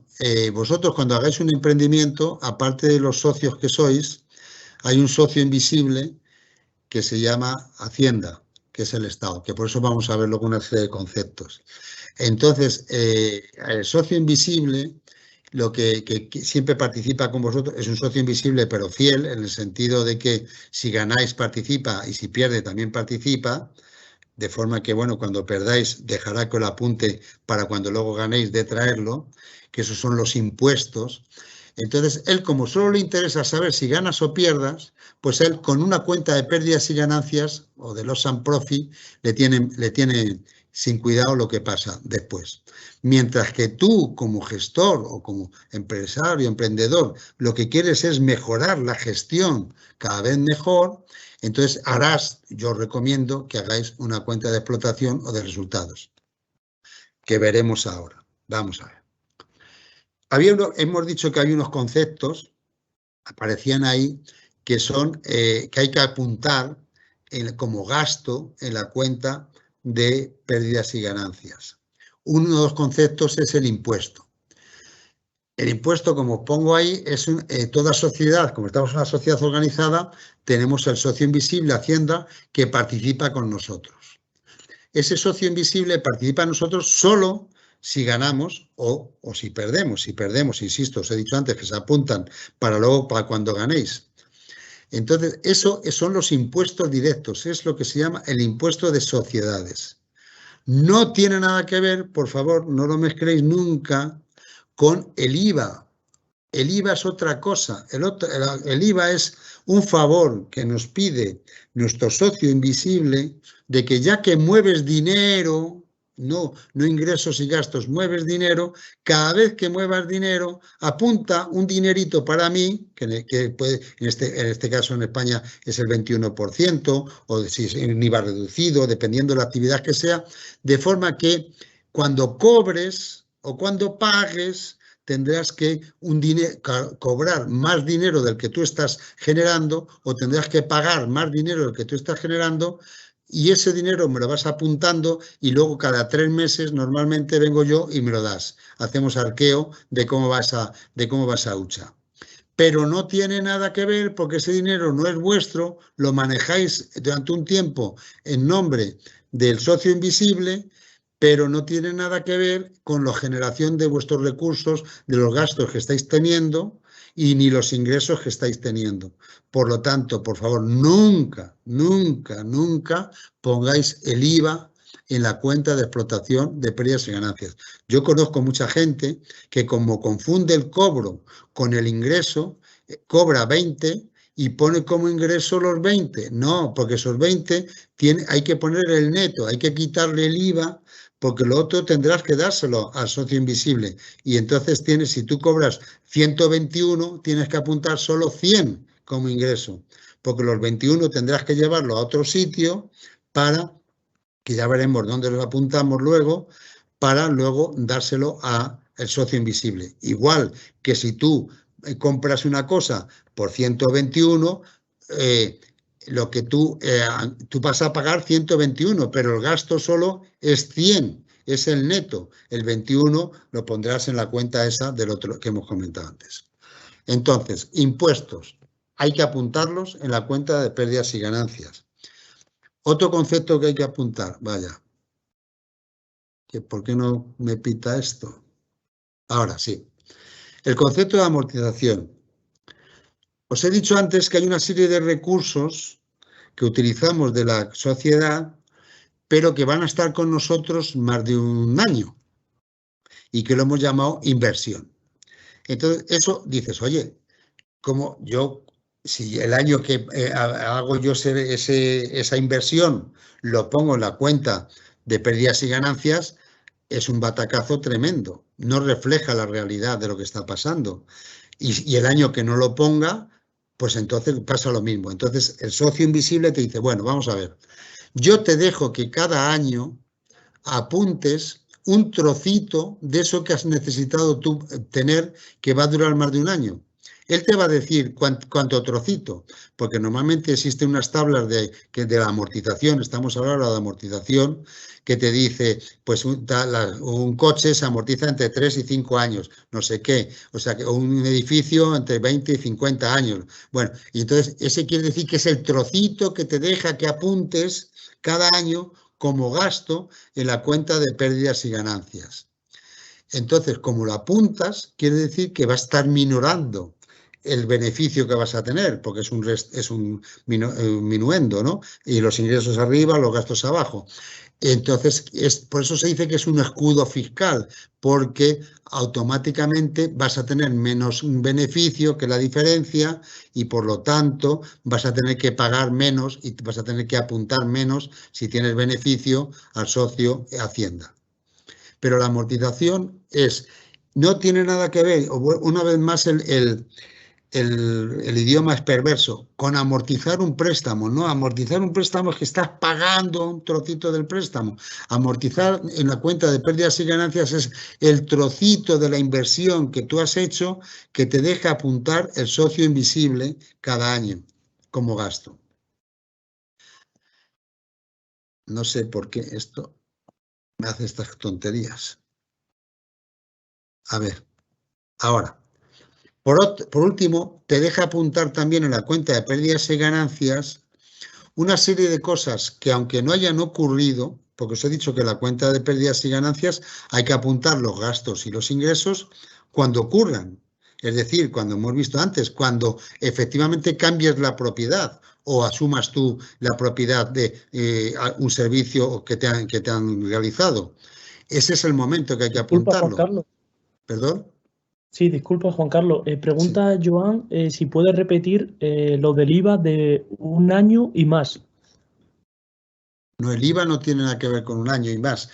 vosotros cuando hagáis un emprendimiento, aparte de los socios que sois, hay un socio invisible que se llama Hacienda, que es el Estado, que por eso vamos a verlo con una serie de conceptos. Entonces, el socio invisible, lo que siempre participa con vosotros, es un socio invisible pero fiel, en el sentido de que si ganáis participa y si pierde también participa, de forma que, bueno, cuando perdáis dejará que os lo apunte para cuando luego ganéis de traerlo, que esos son los impuestos. Entonces, él, como solo le interesa saber si ganas o pierdas, pues él con una cuenta de pérdidas y ganancias o de loss and profit le tiene sin cuidado lo que pasa después. Mientras que tú, como gestor o como empresario, emprendedor, lo que quieres es mejorar la gestión cada vez mejor, entonces yo os recomiendo que hagáis una cuenta de explotación o de resultados, que veremos ahora. Vamos a ver. Hemos dicho que hay unos conceptos, aparecían ahí, que son que hay que apuntar como gasto en la cuenta de pérdidas y ganancias. Uno de los conceptos es el impuesto. El impuesto, como pongo ahí, es toda sociedad, como estamos en una sociedad organizada, tenemos el socio invisible, Hacienda, que participa con nosotros. Ese socio invisible participa con nosotros solo si ganamos o si perdemos. Si perdemos, insisto, os he dicho antes que se apuntan para luego, para cuando ganéis. Entonces, eso son los impuestos directos, es lo que se llama el impuesto de sociedades. No tiene nada que ver, por favor, no lo mezcléis nunca con el IVA. El IVA es otra cosa. El IVA es un favor que nos pide nuestro socio invisible de que ya que mueves dinero, no ingresos y gastos, mueves dinero, cada vez que muevas dinero, apunta un dinerito para mí, que puede, en este caso en España es el 21%, o si es un IVA reducido, dependiendo de la actividad que sea, de forma que cuando cobres o cuando pagues, tendrás que cobrar más dinero del que tú estás generando o tendrás que pagar más dinero del que tú estás generando y ese dinero me lo vas apuntando y luego cada 3 meses normalmente vengo yo y me lo das. Hacemos arqueo de cómo vas a hucha. Pero no tiene nada que ver porque ese dinero no es vuestro, lo manejáis durante un tiempo en nombre del socio invisible, pero no tiene nada que ver con la generación de vuestros recursos, de los gastos que estáis teniendo y ni los ingresos que estáis teniendo. Por lo tanto, por favor, nunca, nunca, nunca pongáis el IVA en la cuenta de explotación de pérdidas y ganancias. Yo conozco mucha gente que como confunde el cobro con el ingreso, cobra 20 y pone como ingreso los 20. No, porque esos 20 hay que poner el neto, hay que quitarle el IVA, porque lo otro tendrás que dárselo al socio invisible. Y entonces si tú cobras 121, tienes que apuntar solo 100 como ingreso, porque los 21 tendrás que llevarlo a otro sitio para, que ya veremos dónde lo apuntamos luego, para luego dárselo al socio invisible. Igual que si tú compras una cosa por 121, lo que tú vas a pagar 121, pero el gasto solo es 100, es el neto. El 21 lo pondrás en la cuenta esa del otro que hemos comentado antes. Entonces, impuestos, hay que apuntarlos en la cuenta de pérdidas y ganancias. Otro concepto que hay que apuntar, vaya, ¿por qué no me pita esto? Ahora sí, el concepto de amortización. Os he dicho antes que hay una serie de recursos que utilizamos de la sociedad, pero que van a estar con nosotros más de un año y que lo hemos llamado inversión. Entonces, eso dices, oye, como si el año que hago yo esa inversión lo pongo en la cuenta de pérdidas y ganancias, es un batacazo tremendo. No refleja la realidad de lo que está pasando. Y el año que no lo ponga, pues entonces pasa lo mismo. Entonces el socio invisible te dice, bueno, vamos a ver, yo te dejo que cada año apuntes un trocito de eso que has necesitado tú tener que va a durar más de un año. Él te va a decir cuánto trocito, porque normalmente existen unas tablas de la amortización, estamos hablando de amortización, que te dice, pues un coche se amortiza entre 3 y 5 años, no sé qué, o sea, que un edificio entre 20 y 50 años. Bueno, y entonces ese quiere decir que es el trocito que te deja que apuntes cada año como gasto en la cuenta de pérdidas y ganancias. Entonces, como lo apuntas, quiere decir que va a estar minorando el beneficio que vas a tener, porque es un minuendo, ¿no? Y los ingresos arriba, los gastos abajo. Entonces, por eso se dice que es un escudo fiscal, porque automáticamente vas a tener menos beneficio que la diferencia y por lo tanto vas a tener que pagar menos y vas a tener que apuntar menos si tienes beneficio al socio Hacienda. Pero la amortización no tiene nada que ver, una vez más el idioma es perverso, con amortizar un préstamo, ¿no? Amortizar un préstamo es que estás pagando un trocito del préstamo. Amortizar en la cuenta de pérdidas y ganancias es el trocito de la inversión que tú has hecho que te deja apuntar el socio invisible cada año como gasto. No sé por qué esto me hace estas tonterías. A ver, ahora. Por último, te deja apuntar también en la cuenta de pérdidas y ganancias una serie de cosas que, aunque no hayan ocurrido, porque os he dicho que en la cuenta de pérdidas y ganancias hay que apuntar los gastos y los ingresos cuando ocurran. Es decir, cuando hemos visto antes, cuando efectivamente cambies la propiedad o asumas tú la propiedad de un servicio que te han realizado. Ese es el momento que hay que apuntarlo.
Disculpa, Juan Carlos.
¿Perdón?
Sí, disculpa, Juan Carlos. Pregunta sí. Joan si puede repetir lo del IVA de un año y más.
No, el IVA no tiene nada que ver con un año y más.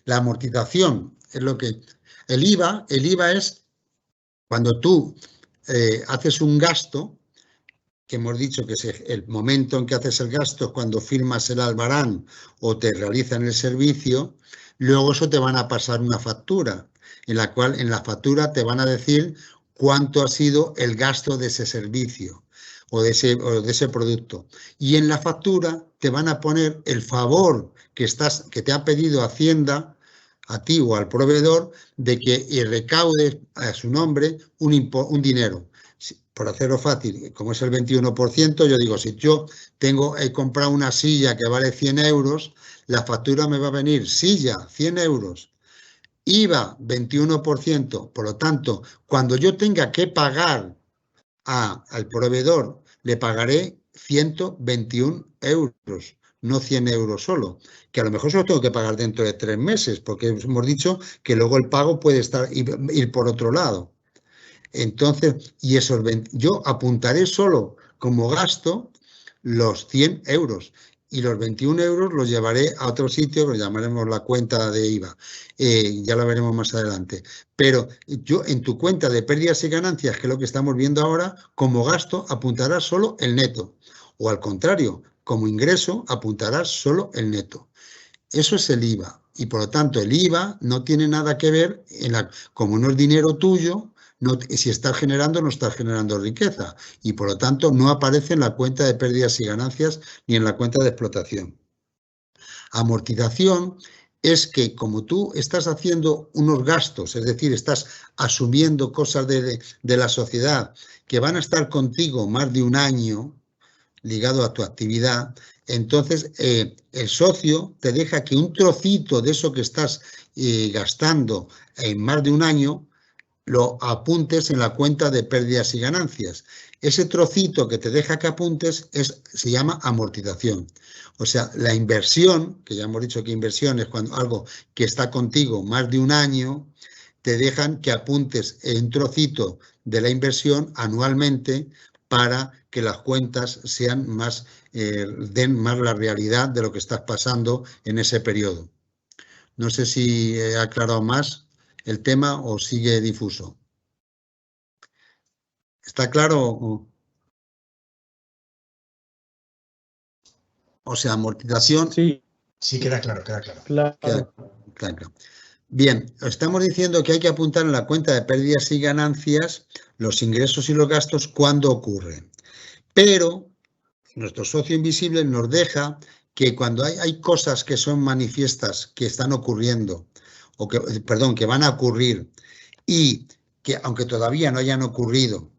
La amortización es lo que... El IVA es cuando tú haces un gasto, que hemos dicho que es el momento en que haces el gasto es cuando firmas el albarán o te realizan el servicio, luego eso te van a pasar una factura, en la cual en la factura te van a decir cuánto ha sido el gasto de ese servicio o de ese producto. Y en la factura te van a poner el favor que te ha pedido Hacienda a ti o al proveedor de que recaude a su nombre un dinero. Por hacerlo fácil, como es el 21%, yo digo, si yo he comprado una silla que vale 100 euros, la factura me va a venir silla, 100 euros, IVA, 21%. Por lo tanto, cuando yo tenga que pagar al proveedor, le pagaré 121 euros, no 100 euros solo, que a lo mejor se lo tengo que pagar dentro de 3 meses, porque hemos dicho que luego el pago puede ir por otro lado. Entonces, yo apuntaré solo como gasto los 100 euros y los 21 euros los llevaré a otro sitio, lo llamaremos la cuenta de IVA, ya lo veremos más adelante. Pero yo en tu cuenta de pérdidas y ganancias, que es lo que estamos viendo ahora, como gasto apuntarás solo el neto, o al contrario, como ingreso apuntarás solo el neto. Eso es el IVA, y por lo tanto el IVA no tiene nada que ver, como no es dinero tuyo, si estás generando, no estás generando riqueza y por lo tanto no aparece en la cuenta de pérdidas y ganancias ni en la cuenta de explotación. Amortización es que como tú estás haciendo unos gastos, es decir, estás asumiendo cosas de la sociedad que van a estar contigo más de un año ligado a tu actividad, entonces el socio te deja que un trocito de eso que estás gastando en más de un año lo apuntes en la cuenta de pérdidas y ganancias. Ese trocito que te deja que apuntes se llama amortización. O sea, la inversión, que ya hemos dicho que inversión es cuando algo que está contigo más de un año, te dejan que apuntes un trocito de la inversión anualmente para que las cuentas sean den más la realidad de lo que estás pasando en ese periodo. No sé si he aclarado más el tema o sigue difuso. ¿Está claro? O sea, amortización.
Sí,
queda claro, queda claro.
Claro.
Claro. Bien, estamos diciendo que hay que apuntar en la cuenta de pérdidas y ganancias los ingresos y los gastos cuando ocurren. Pero nuestro socio invisible nos deja que cuando hay cosas que son manifiestas, que están ocurriendo, o que, perdón, que van a ocurrir, y que aunque todavía no hayan ocurrido,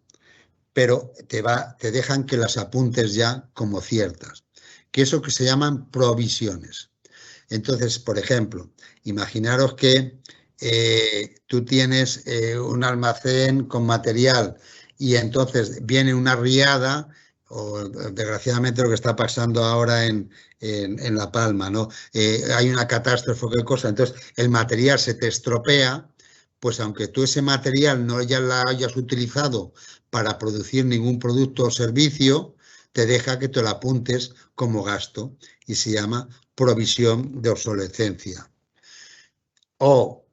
pero te dejan que las apuntes ya como ciertas, que eso que se llaman provisiones. Entonces, por ejemplo, imaginaros que tú tienes un almacén con material y entonces viene una riada, o desgraciadamente lo que está pasando ahora en La Palma, ¿no? Hay una catástrofe o qué cosa, entonces el material se te estropea, pues aunque tú ese material no ya la hayas utilizado para producir ningún producto o servicio, te deja que te lo apuntes como gasto y se llama provisión de obsolescencia. O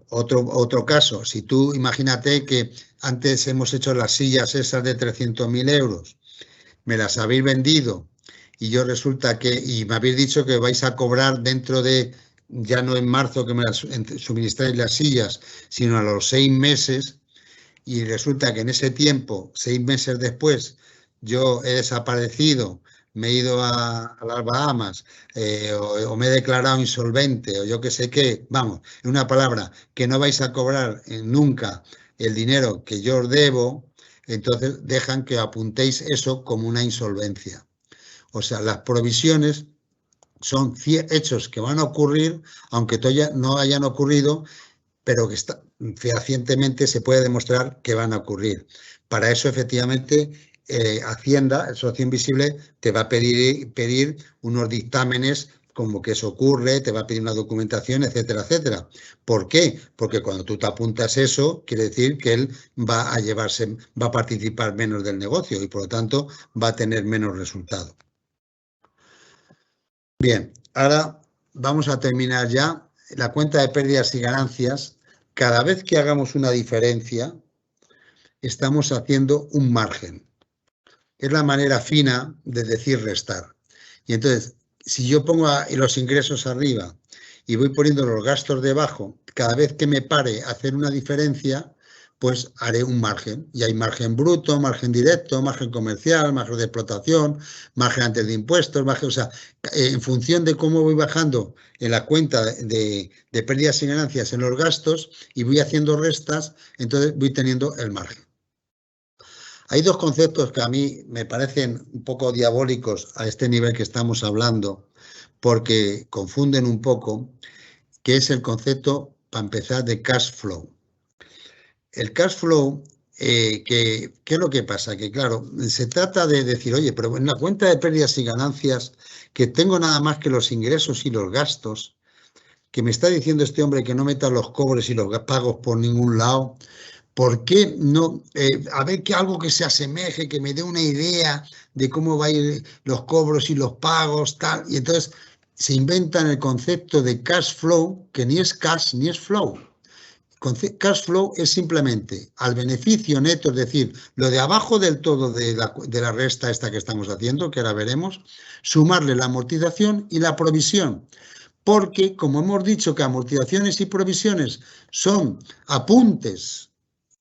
otro caso, si tú imagínate que antes hemos hecho las sillas esas de 300.000 euros, me las habéis vendido y yo resulta que, y me habéis dicho que vais a cobrar dentro de, ya no en marzo que me las suministráis las sillas, sino a los 6 meses, y resulta que en ese tiempo, 6 meses después, yo he desaparecido, me he ido a las Bahamas, o me he declarado insolvente, o yo qué sé qué, vamos, en una palabra, que no vais a cobrar nunca el dinero que yo os debo, entonces dejan que apuntéis eso como una insolvencia. O sea, las provisiones son hechos que van a ocurrir, aunque todavía no hayan ocurrido, pero que fehacientemente se puede demostrar que van a ocurrir. Para eso, efectivamente, Hacienda, el socio invisible, te va a pedir unos dictámenes como que eso ocurre, te va a pedir una documentación, etcétera, etcétera. ¿Por qué? Porque cuando tú te apuntas eso, quiere decir que él va a participar menos del negocio y, por lo tanto, va a tener menos resultado. Bien, ahora vamos a terminar ya. La cuenta de pérdidas y ganancias, cada vez que hagamos una diferencia, estamos haciendo un margen. Es la manera fina de decir restar. Y entonces, si yo pongo los ingresos arriba y voy poniendo los gastos debajo, cada vez que me pare a hacer una diferencia, pues haré un margen. Y hay margen bruto, margen directo, margen comercial, margen de explotación, margen antes de impuestos, margen, o sea, en función de cómo voy bajando en la cuenta de pérdidas y ganancias en los gastos y voy haciendo restas, entonces voy teniendo el margen. Hay dos conceptos que a mí me parecen un poco diabólicos a este nivel que estamos hablando, porque confunden un poco, que es el concepto, para empezar, de cash flow. El cash flow, ¿qué es lo que pasa? Que claro, se trata de decir, oye, pero en la cuenta de pérdidas y ganancias, que tengo nada más que los ingresos y los gastos, que me está diciendo este hombre que no meta los cobres y los pagos por ningún lado, ¿por qué no? A ver, que algo que se asemeje, que me dé una idea de cómo va a ir los cobros y los pagos, tal. Y entonces se inventan el concepto de cash flow, que ni es cash ni es flow. Cash flow es simplemente al beneficio neto, es decir, lo de abajo del todo de la resta esta que estamos haciendo, que ahora veremos, sumarle la amortización y la provisión. Porque, como hemos dicho que amortizaciones y provisiones son apuntes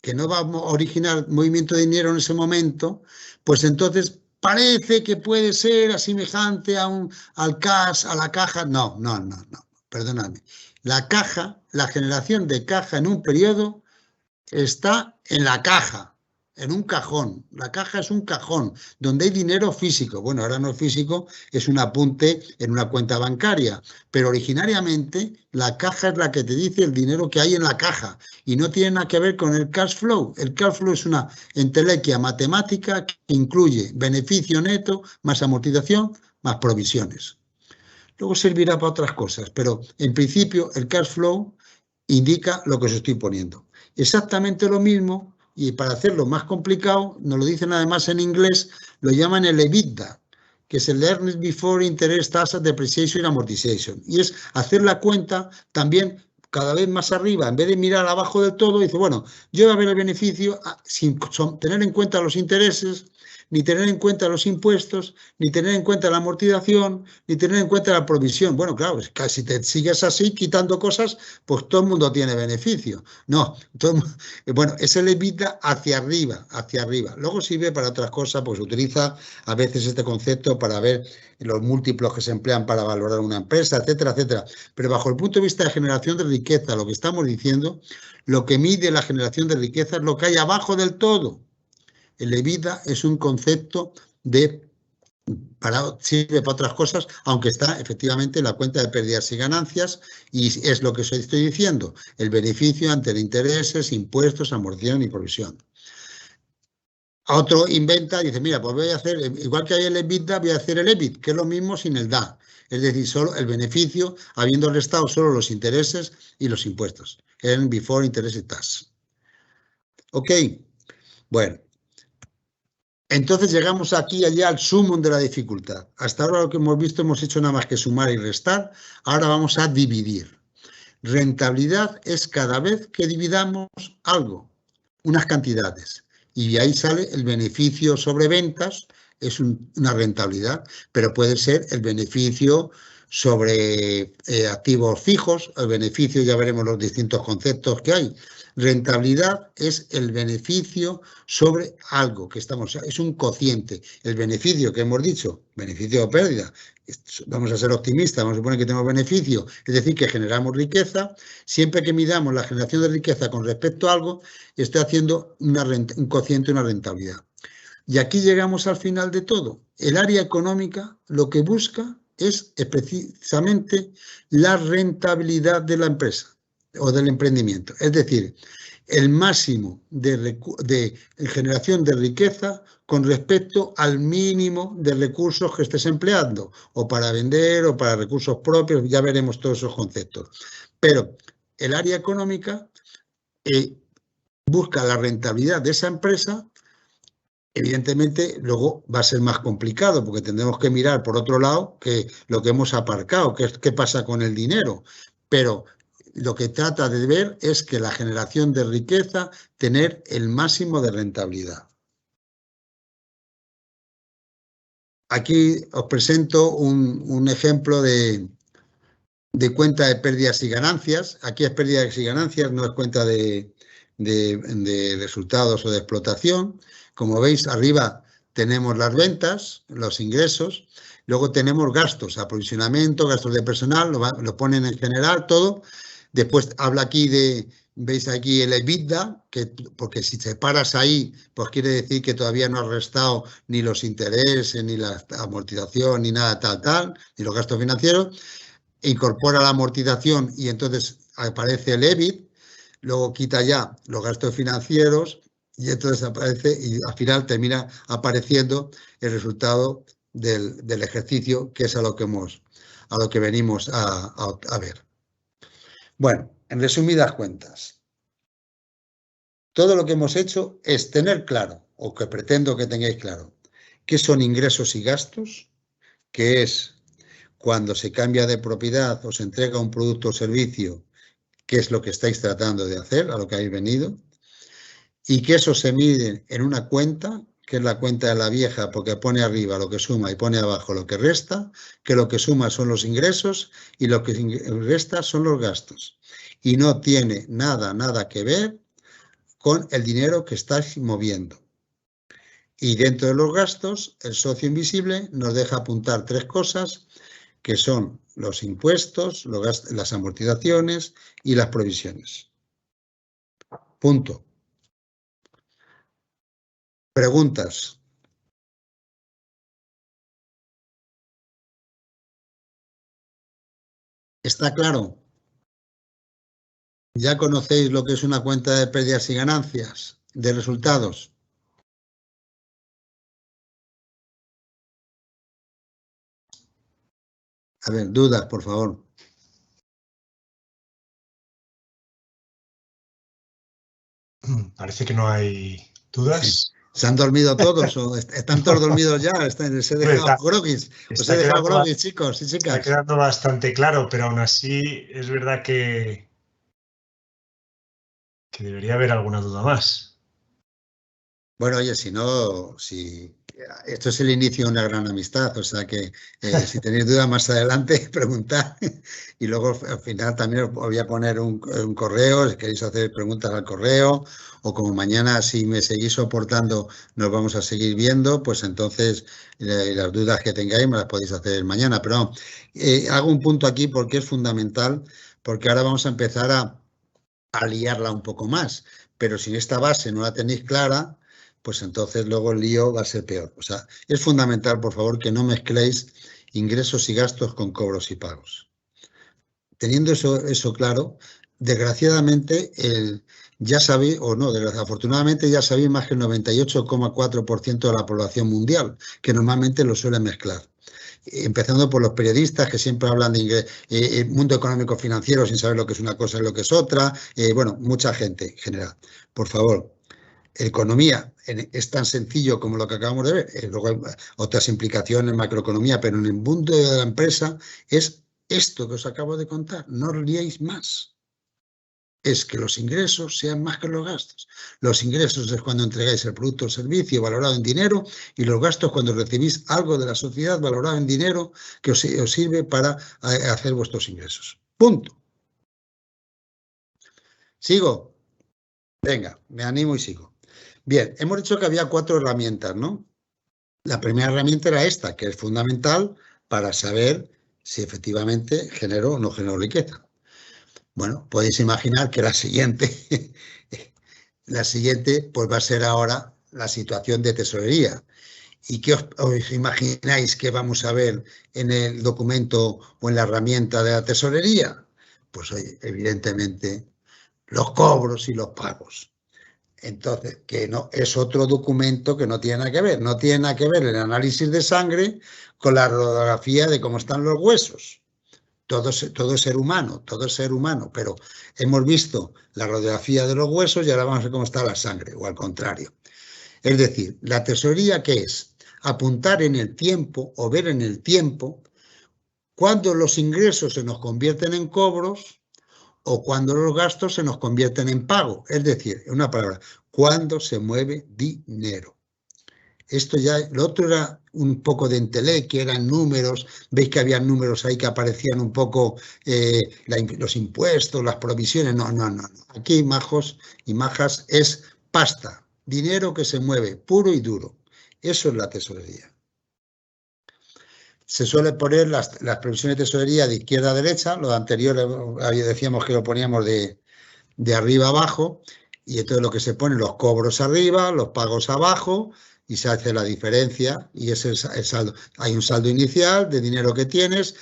que no va a originar movimiento de dinero en ese momento, pues entonces parece que puede ser asemejante al cash, a la caja. No, perdonadme. La caja, la generación de caja en un periodo está en la caja, en un cajón. La caja es un cajón donde hay dinero físico. Bueno, ahora no es físico, es un apunte en una cuenta bancaria, pero originariamente la caja es la que te dice el dinero que hay en la caja y no tiene nada que ver con el cash flow. El cash flow es una entelequia matemática que incluye beneficio neto más amortización más provisiones. Luego servirá para otras cosas, pero en principio el cash flow indica lo que os estoy poniendo. Exactamente lo mismo, y para hacerlo más complicado, nos lo dicen además en inglés, lo llaman el EBITDA, que es el Earnings Before Interest, Taxes, Depreciation y Amortization. Y es hacer la cuenta también cada vez más arriba, en vez de mirar abajo del todo, dice, bueno, yo voy a ver el beneficio sin tener en cuenta los intereses, ni tener en cuenta los impuestos, ni tener en cuenta la amortización, ni tener en cuenta la provisión. Bueno, claro, si te sigues así quitando cosas, pues todo el mundo tiene beneficio. No, bueno, es el EBITDA hacia arriba, hacia arriba. Luego sirve para otras cosas, pues se utiliza a veces este concepto para ver los múltiplos que se emplean para valorar una empresa, etcétera, etcétera. Pero bajo el punto de vista de generación de riqueza, lo que estamos diciendo, lo que mide la generación de riqueza es lo que hay abajo del todo. El EBITDA es un concepto sirve para otras cosas, aunque está efectivamente en la cuenta de pérdidas y ganancias, y es lo que estoy diciendo, el beneficio ante intereses, impuestos, amortización y provisión. Otro inventa y dice, mira, pues voy a hacer, igual que hay el EBITDA, voy a hacer el EBIT, que es lo mismo sin el DA. Es decir, solo el beneficio, habiendo restado solo los intereses y los impuestos. Earn before interest and tax. Ok, bueno. Entonces llegamos aquí allá al sumum de la dificultad. Hasta ahora lo que hemos visto, hemos hecho nada más que sumar y restar. Ahora vamos a dividir. Rentabilidad es cada vez que dividamos algo, unas cantidades. Y de ahí sale el beneficio sobre ventas, es una rentabilidad, pero puede ser el beneficio sobre activos fijos, el beneficio, ya veremos los distintos conceptos que hay. Rentabilidad es el beneficio sobre algo que es un cociente. El beneficio que hemos dicho, beneficio o pérdida, vamos a ser optimistas, vamos a suponer que tenemos beneficio, es decir, que generamos riqueza. Siempre que midamos la generación de riqueza con respecto a algo, estoy haciendo un cociente, una rentabilidad. Y aquí llegamos al final de todo. El área económica lo que busca es precisamente la rentabilidad de la empresa o del emprendimiento. Es decir, el máximo de generación de riqueza con respecto al mínimo de recursos que estés empleando, o para vender o para recursos propios, ya veremos todos esos conceptos. Pero el área económica busca la rentabilidad de esa empresa. Evidentemente, luego va a ser más complicado porque tendremos que mirar por otro lado que lo que hemos aparcado, que es qué pasa con el dinero. Pero lo que trata de ver es que la generación de riqueza, tener el máximo de rentabilidad. Aquí os presento un ejemplo de cuenta de pérdidas y ganancias. Aquí es pérdidas y ganancias, no es cuenta de resultados o de explotación. Como veis, arriba tenemos las ventas, los ingresos, luego tenemos gastos, aprovisionamiento, gastos de personal, lo ponen en general todo. Después habla aquí veis aquí el EBITDA, porque si te paras ahí, pues quiere decir que todavía no has restado ni los intereses, ni la amortización, ni nada tal, ni los gastos financieros. Incorpora la amortización y entonces aparece el EBIT, luego quita ya los gastos financieros y entonces aparece y al final termina apareciendo el resultado del ejercicio, que es a lo que venimos a ver. Bueno, en resumidas cuentas, todo lo que hemos hecho es tener claro, o que pretendo que tengáis claro, qué son ingresos y gastos, que es cuando se cambia de propiedad o se entrega un producto o servicio, qué es lo que estáis tratando de hacer, a lo que habéis venido, y que eso se mide en una cuenta, que es la cuenta de la vieja, porque pone arriba lo que suma y pone abajo lo que resta, que lo que suma son los ingresos y lo que resta son los gastos. Y no tiene nada que ver con el dinero que estáis moviendo. Y dentro de los gastos, el socio invisible nos deja apuntar 3 cosas, que son los impuestos, las amortizaciones y las provisiones. Punto. Preguntas. ¿Está claro? ¿Ya conocéis lo que es una cuenta de pérdidas y ganancias, de resultados? A ver, dudas, por favor.
Parece que no hay dudas.
¿Se han dormido todos o están todos dormidos ya? Se he dejado groguis. Os he dejado groguis, chicos y chicas.
Está quedando bastante claro, pero aún así es verdad que debería haber alguna duda más.
Bueno, oye, si no, si esto es el inicio de una gran amistad, o sea que si tenéis dudas más adelante, preguntad. Y luego al final también os voy a poner un correo, si queréis hacer preguntas al correo, o como mañana si me seguís soportando nos vamos a seguir viendo, pues entonces las dudas que tengáis me las podéis hacer mañana. Pero hago un punto aquí porque es fundamental, porque ahora vamos a empezar a liarla un poco más, pero si esta base no la tenéis clara, pues entonces luego el lío va a ser peor. O sea, es fundamental, por favor, que no mezcléis ingresos y gastos con cobros y pagos. Teniendo eso claro, desgraciadamente, ya sabéis, o no, afortunadamente ya sabéis más que el 98,4% de la población mundial, que normalmente lo suele mezclar. Empezando por los periodistas que siempre hablan de mundo económico financiero sin saber lo que es una cosa y lo que es otra. Bueno, mucha gente en general. Por favor, economía es tan sencillo como lo que acabamos de ver. Luego hay otras implicaciones en macroeconomía, pero en el mundo de la empresa es esto que os acabo de contar. No os liéis más. Es que los ingresos sean más que los gastos. Los ingresos es cuando entregáis el producto o servicio valorado en dinero y los gastos cuando recibís algo de la sociedad valorado en dinero que os sirve para hacer vuestros ingresos. Punto. ¿Sigo? Venga, me animo y sigo. Bien, hemos dicho que había 4 herramientas, ¿no? La primera herramienta era esta, que es fundamental para saber si efectivamente genero o no genero riqueza. Bueno, podéis imaginar que la siguiente pues va a ser ahora la situación de tesorería. ¿Y qué os imagináis que vamos a ver en el documento o en la herramienta de la tesorería? Pues evidentemente los cobros y los pagos. Entonces, que no es otro documento que no tiene nada que ver. No tiene nada que ver el análisis de sangre con la radiografía de cómo están los huesos. Todo es ser humano, pero hemos visto la radiografía de los huesos y ahora vamos a ver cómo está la sangre, o al contrario. Es decir, la tesorería, ¿qué es? Apuntar en el tiempo o ver en el tiempo cuándo los ingresos se nos convierten en cobros o cuando los gastos se nos convierten en pago. Es decir, en una palabra, cuándo se mueve dinero. Esto ya, lo otro era un poco de entelequia, eran números, veis que había números ahí que aparecían un poco los impuestos, las provisiones, no. Aquí, majos y majas, es pasta, dinero que se mueve, puro y duro. Eso es la tesorería. Se suele poner las previsiones de tesorería de izquierda a derecha, lo anterior decíamos que lo poníamos de arriba a abajo, y entonces lo que se pone, los cobros arriba, los pagos abajo, y se hace la diferencia y ese es el saldo. Hay un saldo inicial de dinero que tienes,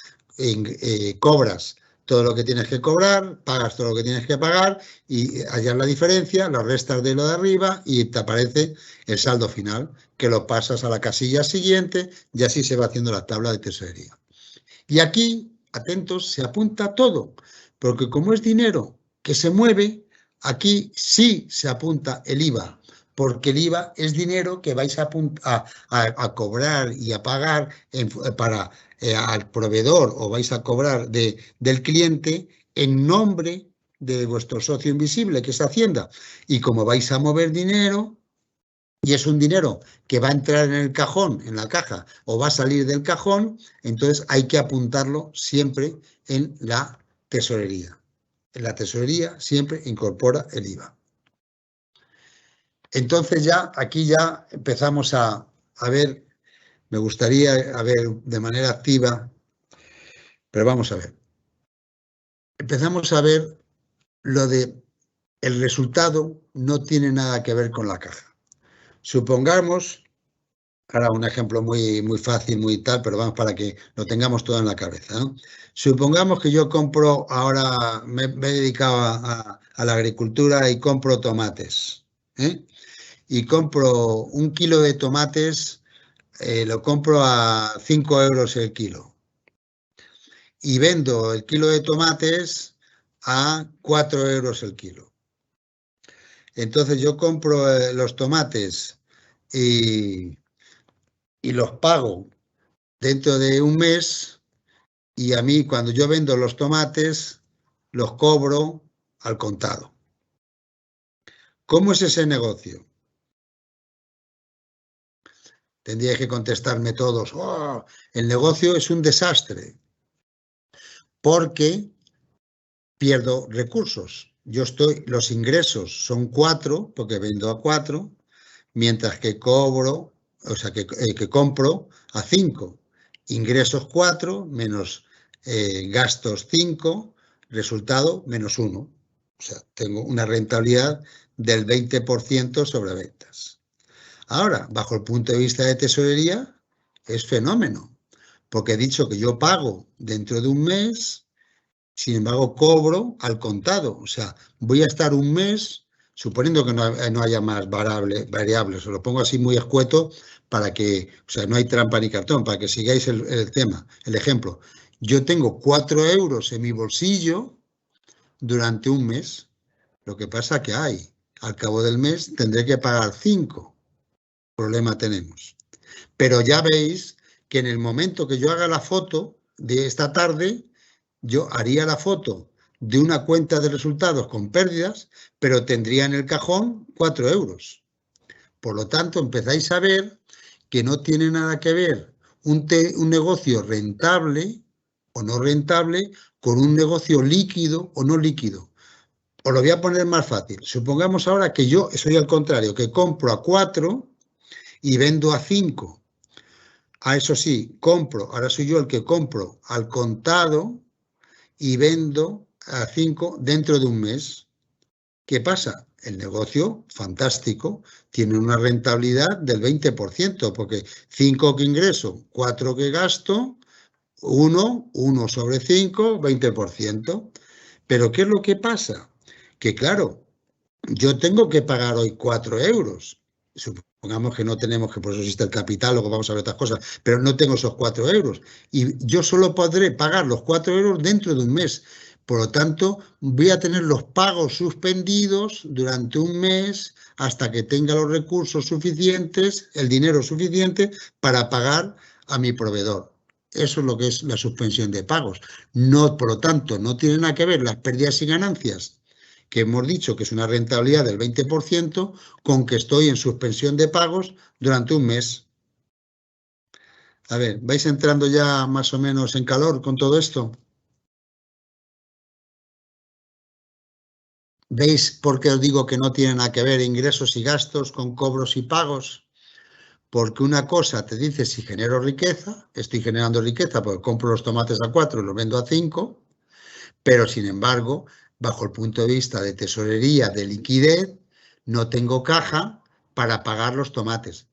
cobras todo lo que tienes que cobrar, pagas todo lo que tienes que pagar y hallas la diferencia, lo restas de lo de arriba y te aparece el saldo final, que lo pasas a la casilla siguiente y así se va haciendo la tabla de tesorería. Y aquí, atentos, se apunta todo, porque como es dinero que se mueve, aquí sí se apunta el IVA, porque el IVA es dinero que vais a cobrar y a pagar al proveedor o vais a cobrar del cliente en nombre de vuestro socio invisible, que es Hacienda. Y como vais a mover dinero, y es un dinero que va a entrar en el cajón, en la caja, o va a salir del cajón, entonces hay que apuntarlo siempre en la tesorería. En la tesorería siempre incorpora el IVA. Entonces aquí ya empezamos a ver, me gustaría ver de manera activa, pero vamos a ver. Empezamos a ver lo de el resultado no tiene nada que ver con la caja. Supongamos, ahora un ejemplo muy fácil, muy tal, pero vamos para que lo tengamos todo en la cabeza, ¿no? Supongamos que yo compro, ahora me he dedicado a la agricultura y compro tomates, y compro 1 kilo de tomates, lo compro a 5 euros el kilo. Y vendo el kilo de tomates a 4 euros el kilo. Entonces yo compro los tomates y los pago dentro de un mes y a mí cuando yo vendo los tomates los cobro al contado. ¿Cómo es ese negocio? Tendríais que contestarme todos, oh, el negocio es un desastre, porque pierdo recursos. Los ingresos son 4, porque vendo a 4, mientras que cobro, o sea, que compro a 5. Ingresos 4 menos gastos 5, resultado menos 1. O sea, tengo una rentabilidad del 20% sobre ventas. Ahora, bajo el punto de vista de tesorería, es fenómeno, porque he dicho que yo pago dentro de un mes, sin embargo, cobro al contado. O sea, voy a estar un mes, suponiendo que no haya más variables, os lo pongo así muy escueto para que, o sea, no hay trampa ni cartón, para que sigáis el tema, el ejemplo. Yo tengo 4 euros en mi bolsillo durante un mes. Lo que pasa que al cabo del mes tendré que pagar 5. Problema tenemos. Pero ya veis que en el momento que yo haga la foto de esta tarde, yo haría la foto de una cuenta de resultados con pérdidas, pero tendría en el cajón 4 euros. Por lo tanto, empezáis a ver que no tiene nada que ver un negocio rentable o no rentable con un negocio líquido o no líquido. Os lo voy a poner más fácil. Supongamos ahora que yo soy al contrario, que compro a 4 y vendo a 5. Eso sí, ahora soy yo el que compro al contado y vendo a 5 dentro de un mes. ¿Qué pasa? El negocio, fantástico, tiene una rentabilidad del 20%, porque 5 que ingreso, 4 que gasto, 1 sobre 5, 20%. Pero ¿qué es lo que pasa? Que claro, yo tengo que pagar hoy 4 euros. Supongamos que no tenemos, que por eso existe el capital, luego vamos a ver otras cosas, pero no tengo esos 4 euros. Y yo solo podré pagar los 4 euros dentro de un mes. Por lo tanto, voy a tener los pagos suspendidos durante un mes hasta que tenga los recursos suficientes, el dinero suficiente para pagar a mi proveedor. Eso es lo que es la suspensión de pagos. No, por lo tanto, no tiene nada que ver las pérdidas y ganancias, que hemos dicho que es una rentabilidad del 20%, con que estoy en suspensión de pagos durante un mes. A ver, ¿vais entrando ya más o menos en calor con todo esto? ¿Veis por qué os digo que no tiene nada que ver ingresos y gastos con cobros y pagos? Porque una cosa te dice si genero riqueza, estoy generando riqueza porque compro los tomates a 4 y los vendo a 5, pero sin embargo, bajo el punto de vista de tesorería, de liquidez, no tengo caja para pagar los tomates.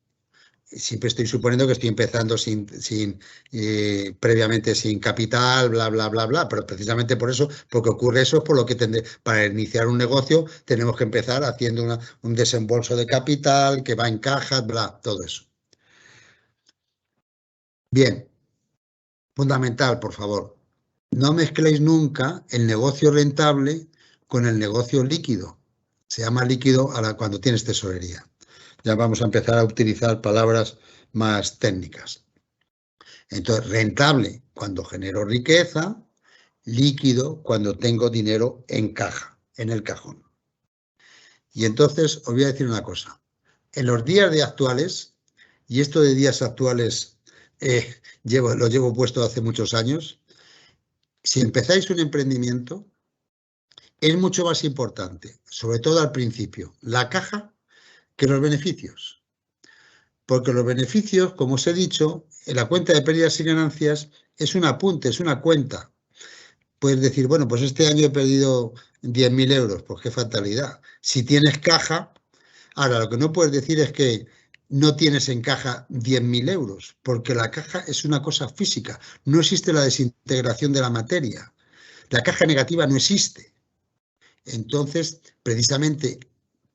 Siempre estoy suponiendo que estoy empezando previamente sin capital, bla, bla, bla, bla, pero precisamente por eso, porque ocurre eso, es por lo que para iniciar un negocio tenemos que empezar haciendo un desembolso de capital que va en cajas, bla, todo eso. Bien, fundamental, por favor, no mezcléis nunca el negocio rentable con el negocio líquido. Se llama líquido cuando tienes tesorería. Ya vamos a empezar a utilizar palabras más técnicas. Entonces, rentable cuando genero riqueza, líquido cuando tengo dinero en caja, en el cajón. Y entonces os voy a decir una cosa. En los días actuales, y esto de días actuales lo llevo puesto hace muchos años, si empezáis un emprendimiento, es mucho más importante, sobre todo al principio, la caja que los beneficios. Porque los beneficios, como os he dicho, en la cuenta de pérdidas y ganancias es un apunte, es una cuenta. Puedes decir, bueno, pues este año he perdido 10.000 euros, pues qué fatalidad. Si tienes caja, ahora lo que no puedes decir es que no tienes en caja 10.000 euros, porque la caja es una cosa física. No existe la desintegración de la materia. La caja negativa no existe. Entonces, precisamente,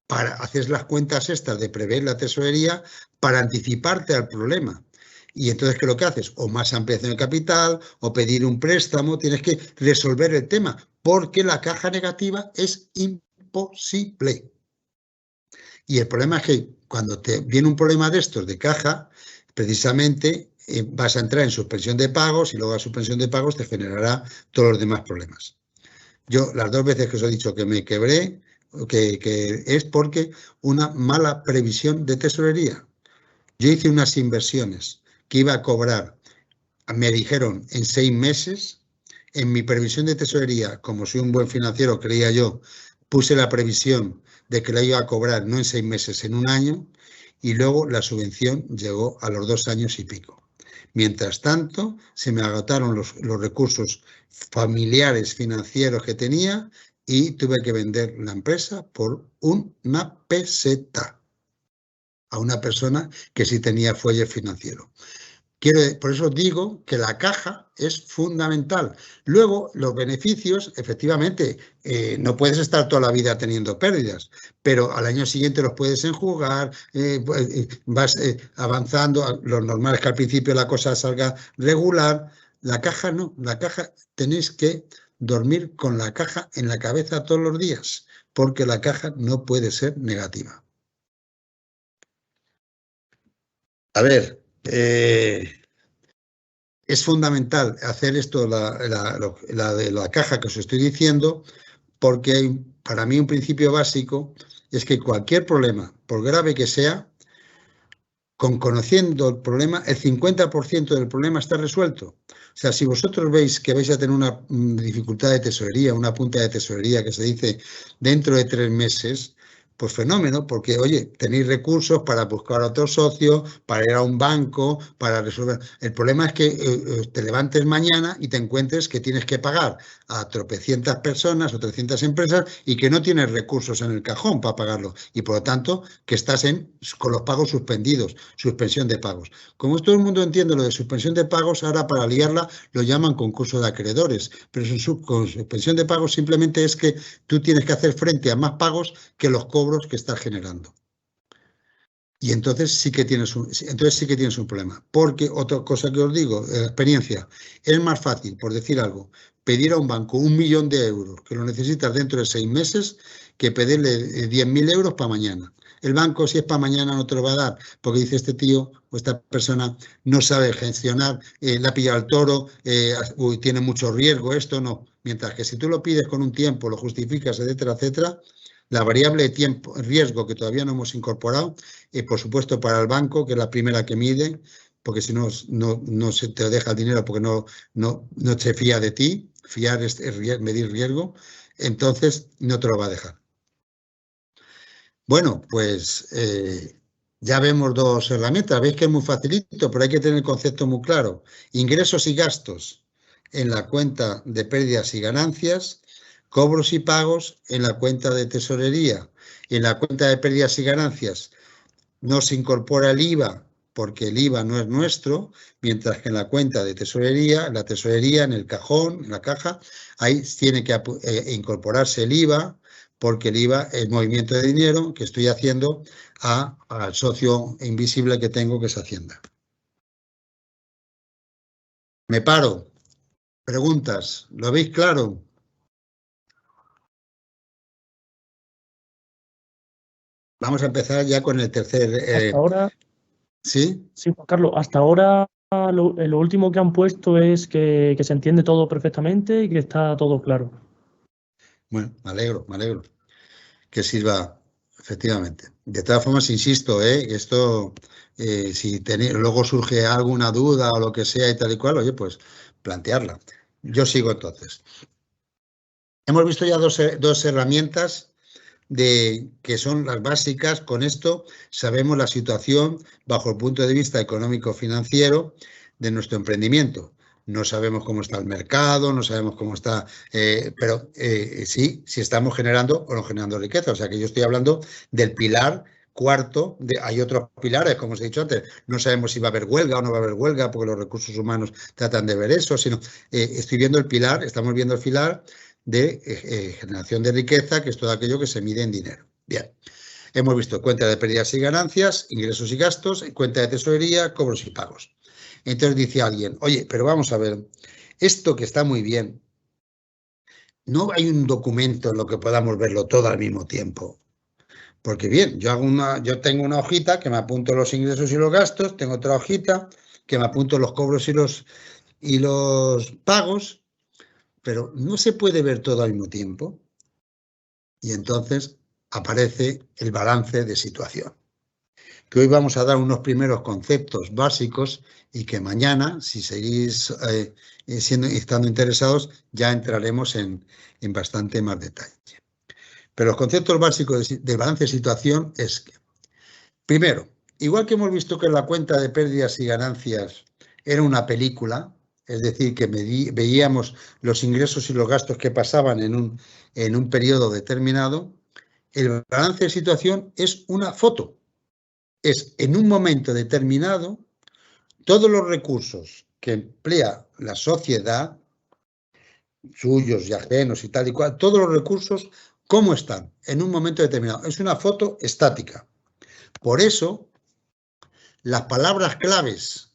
para hacer las cuentas estas de prever la tesorería para anticiparte al problema. Y entonces, ¿qué es lo que haces? O más ampliación de capital, o pedir un préstamo, tienes que resolver el tema, porque la caja negativa es imposible. Y el problema es que cuando te viene un problema de estos de caja, precisamente vas a entrar en suspensión de pagos y luego la suspensión de pagos te generará todos los demás problemas. Yo las 2 veces que os he dicho que me quebré, que es porque una mala previsión de tesorería. Yo hice unas inversiones que iba a cobrar, me dijeron, en 6 meses. En mi previsión de tesorería, como soy un buen financiero, creía yo, puse la previsión de que la iba a cobrar no en 6 meses, en 1 año, y luego la subvención llegó a los 2 años y pico. Mientras tanto, se me agotaron los recursos familiares financieros que tenía y tuve que vender la empresa por una peseta a una persona que sí tenía fuelle financiero. Por eso digo que la caja es fundamental. Luego, los beneficios, efectivamente, no puedes estar toda la vida teniendo pérdidas, pero al año siguiente los puedes enjugar, vas avanzando. Lo normal es que al principio la cosa salga regular. La caja no, la caja tenéis que dormir con la caja en la cabeza todos los días, porque la caja no puede ser negativa. A ver, es fundamental hacer esto, la de la caja que os estoy diciendo, porque para mí un principio básico es que cualquier problema, por grave que sea, conociendo el problema, el 50% del problema está resuelto. O sea, si vosotros veis que vais a tener una dificultad de tesorería, una punta de tesorería que se dice dentro de 3 meses, pues fenómeno, porque, oye, tenéis recursos para buscar a otro socio, para ir a un banco, para resolver. El problema es que te levantes mañana y te encuentres que tienes que pagar a tropecientas personas o 300 empresas y que no tienes recursos en el cajón para pagarlo. Y por lo tanto, que estás con los pagos suspendidos, suspensión de pagos. Como todo el mundo entiende lo de suspensión de pagos, ahora para liarla lo llaman concurso de acreedores. Pero con suspensión de pagos simplemente es que tú tienes que hacer frente a más pagos que los cobros que estás generando. Y entonces sí que tienes un problema. Porque otra cosa que os digo, experiencia, es más fácil, por decir algo, pedir a un banco 1 millón de euros, que lo necesitas dentro de 6 meses, que pedirle 10.000 euros para mañana. El banco, si es para mañana, no te lo va a dar, porque dice este tío o esta persona no sabe gestionar, le ha pillado el toro, tiene mucho riesgo, esto no. Mientras que si tú lo pides con un tiempo, lo justificas, etcétera, etcétera, la variable de tiempo, riesgo que todavía no hemos incorporado, por supuesto para el banco, que es la primera que mide, porque si no, no se te deja el dinero porque no se fía de ti. Fiar es medir riesgo, entonces no te lo va a dejar. Bueno, pues ya vemos 2 herramientas. Veis que es muy facilito, pero hay que tener el concepto muy claro. Ingresos y gastos en la cuenta de pérdidas y ganancias, cobros y pagos en la cuenta de tesorería. En la cuenta de pérdidas y ganancias no se incorpora el IVA porque el IVA no es nuestro, mientras que en la cuenta de tesorería, en la tesorería, en el cajón, en la caja, ahí tiene que incorporarse el IVA, porque el IVA es movimiento de dinero que estoy haciendo al socio invisible que tengo, que es Hacienda. Me paro. Preguntas. ¿Lo veis claro? Vamos a empezar ya con el tercer...
Hasta ahora...
¿Sí?
Sí, Juan Carlos, hasta ahora lo último que han puesto es que se entiende todo perfectamente y que está todo claro.
Bueno, me alegro que sirva efectivamente. De todas formas, insisto, esto, si luego surge alguna duda o lo que sea y tal y cual, oye, pues plantearla. Yo sigo entonces. Hemos visto ya dos herramientas que son las básicas. Con esto sabemos la situación bajo el punto de vista económico-financiero de nuestro emprendimiento. No sabemos cómo está el mercado, no sabemos cómo está, pero sí, si estamos generando o no generando riqueza. O sea que yo estoy hablando del pilar cuarto. Hay otros pilares, como os he dicho antes. No sabemos si va a haber huelga o no va a haber huelga, porque los recursos humanos tratan de ver eso, sino estoy viendo el pilar, estamos viendo el pilar de generación de riqueza, que es todo aquello que se mide en dinero. Bien, hemos visto cuenta de pérdidas y ganancias, ingresos y gastos, cuenta de tesorería, cobros y pagos. Entonces dice alguien, oye, pero vamos a ver, esto que está muy bien, no hay un documento en lo que podamos verlo todo al mismo tiempo. Porque bien, yo tengo una hojita que me apunto los ingresos y los gastos, tengo otra hojita que me apunto los cobros y los pagos, pero no se puede ver todo al mismo tiempo. Y entonces aparece el balance de situación. que hoy vamos a dar unos primeros conceptos básicos y que mañana, si seguís estando interesados, ya entraremos en bastante más detalle. Pero los conceptos básicos del balance de situación es que, primero, igual que hemos visto que la cuenta de pérdidas y ganancias era una película, es decir, que veíamos los ingresos y los gastos que pasaban en un periodo determinado, el balance de situación es una foto. Es en un momento determinado todos los recursos que emplea la sociedad, suyos y ajenos y tal y cual, todos los recursos, ¿cómo están en un momento determinado? Es una foto estática. Por eso, las palabras claves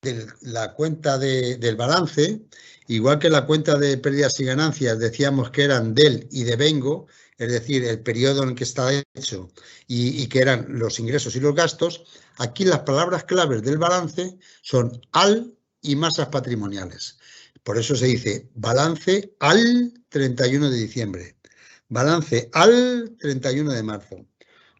de la cuenta del balance, igual que la cuenta de pérdidas y ganancias, decíamos que eran del y devengo, es decir, el periodo en que está hecho y que eran los ingresos y los gastos, aquí las palabras claves del balance son al y masas patrimoniales. Por eso se dice balance al 31 de diciembre, balance al 31 de marzo,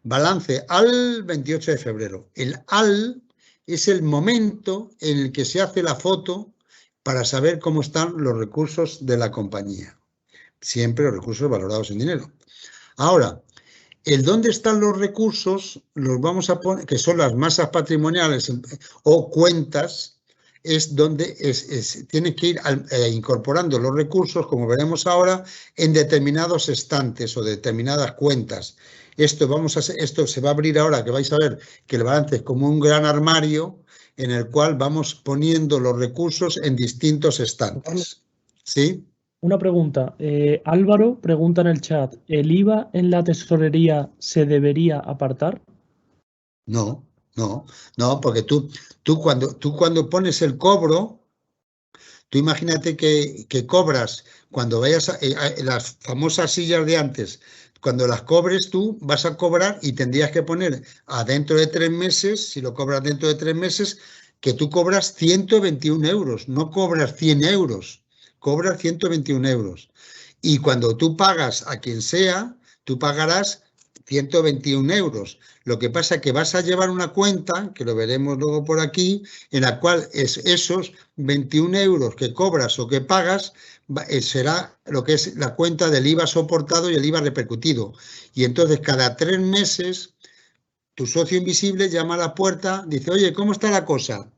balance al 28 de febrero. El al es el momento en el que se hace la foto para saber cómo están los recursos de la compañía. Siempre los recursos valorados en dinero. Ahora, el dónde están los recursos los vamos a poner, que son las masas patrimoniales o cuentas, es donde tienes que ir incorporando los recursos, como veremos ahora, en determinados estantes o determinadas cuentas. Esto se va a abrir ahora, que vais a ver que el balance es como un gran armario en el cual vamos poniendo los recursos en distintos estantes. ¿Sí?
Una pregunta. Álvaro pregunta en el chat, ¿el IVA en la tesorería se debería apartar?
No, porque tú cuando pones el cobro, tú imagínate que cobras, cuando vayas a las famosas sillas de antes, cuando las cobres tú vas a cobrar y tendrías que poner dentro de 3 meses, si lo cobras dentro de 3 meses, que tú cobras 121 euros, no cobras 100 euros, cobras 121 euros. Y cuando tú pagas a quien sea, tú pagarás 121 euros. Lo que pasa es que vas a llevar una cuenta, que lo veremos luego por aquí, en la cual esos 21 euros que cobras o que pagas será lo que es la cuenta del IVA soportado y el IVA repercutido. Y entonces cada 3 meses tu socio invisible llama a la puerta, dice, oye, ¿cómo está la cosa?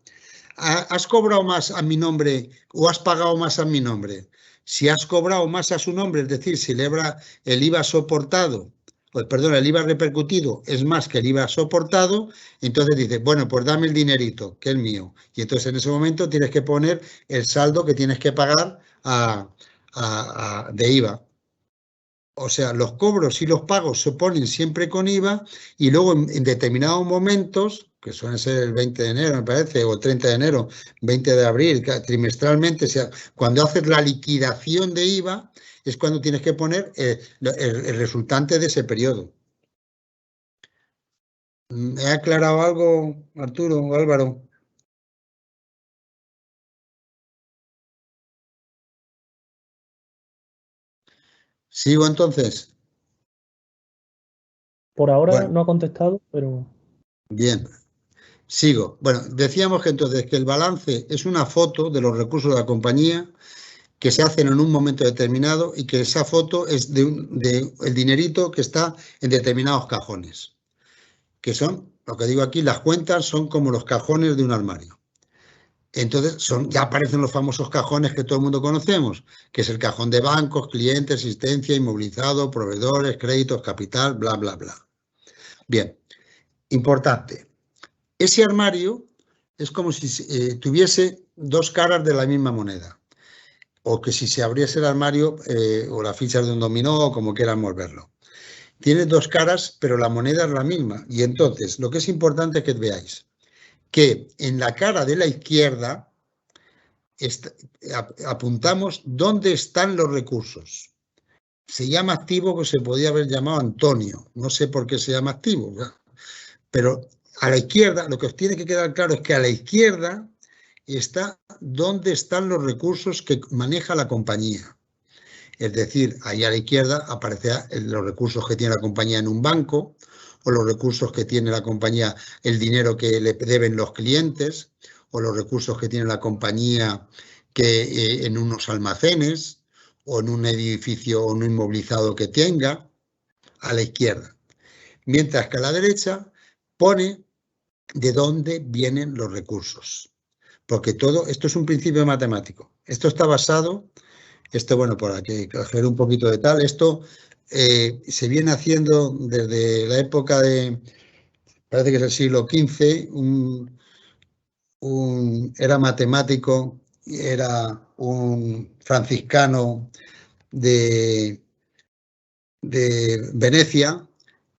¿Has cobrado más a mi nombre o has pagado más a mi nombre? Si has cobrado más a su nombre, es decir, si el IVA soportado, el IVA repercutido es más que el IVA soportado, entonces dices, bueno, pues dame el dinerito, que es mío. Y entonces en ese momento tienes que poner el saldo que tienes que pagar de IVA. O sea, los cobros y los pagos se ponen siempre con IVA y luego en determinados momentos, que suelen ser el 20 de enero, me parece, o el 30 de enero, 20 de abril, trimestralmente, o sea, cuando haces la liquidación de IVA, es cuando tienes que poner el resultante de ese periodo. ¿Me ha aclarado algo, Arturo o Álvaro? ¿Sigo entonces?
Por ahora
Bueno,
no ha contestado, pero...
Bien, sigo. Bueno, decíamos que entonces que el balance es una foto de los recursos de la compañía que se hacen en un momento determinado y que esa foto es de el dinerito que está en determinados cajones, que son, lo que digo aquí, las cuentas son como los cajones de un armario. Entonces ya aparecen los famosos cajones que todo el mundo conocemos, que es el cajón de bancos, clientes, asistencia, inmovilizado, proveedores, créditos, capital, bla, bla, bla. Bien, importante. Ese armario es como si tuviese 2 caras de la misma moneda. O que si se abriese el armario o las fichas de un dominó, como queramos verlo. Tiene 2 caras, pero la moneda es la misma. Y entonces, lo que es importante que veáis, que en la cara de la izquierda apuntamos dónde están los recursos. Se llama activo, que se podía haber llamado Antonio. No sé por qué se llama activo, ¿verdad? Pero a la izquierda, lo que os tiene que quedar claro es que a la izquierda está dónde están los recursos que maneja la compañía. Es decir, ahí a la izquierda aparecerán los recursos que tiene la compañía en un banco o los recursos que tiene la compañía, el dinero que le deben los clientes, o los recursos que tiene la compañía que en unos almacenes, o en un edificio o un inmovilizado que tenga, a la izquierda. Mientras que a la derecha pone de dónde vienen los recursos. Porque todo esto es un principio matemático. Esto está basado, bueno, por aquí coger un poquito de tal, esto se viene haciendo desde la época de, parece que es el siglo XV, era matemático, era un franciscano de Venecia,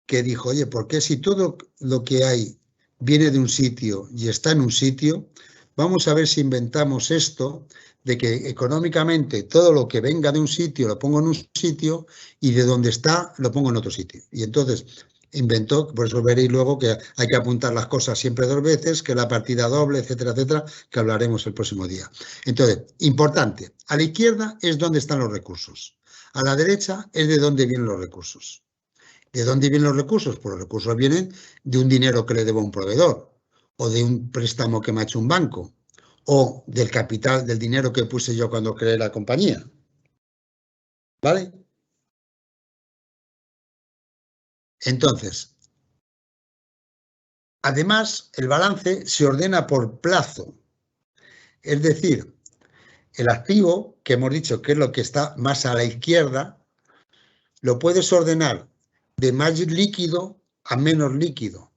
que dijo, oye, ¿por qué si todo lo que hay viene de un sitio y está en un sitio, vamos a ver si inventamos esto de que económicamente todo lo que venga de un sitio lo pongo en un sitio y de donde está lo pongo en otro sitio? Y entonces inventó, por eso veréis luego que hay que apuntar las cosas siempre 2 veces, que la partida doble, etcétera, etcétera, que hablaremos el próximo día. Entonces, importante, a la izquierda es donde están los recursos, a la derecha es de dónde vienen los recursos. ¿De dónde vienen los recursos? Pues los recursos vienen de un dinero que le debo a un proveedor, o de un préstamo que me ha hecho un banco, o del capital, del dinero que puse yo cuando creé la compañía. ¿Vale? Entonces, además, el balance se ordena por plazo. Es decir, el activo, que hemos dicho que es lo que está más a la izquierda, lo puedes ordenar de más líquido a menos líquido.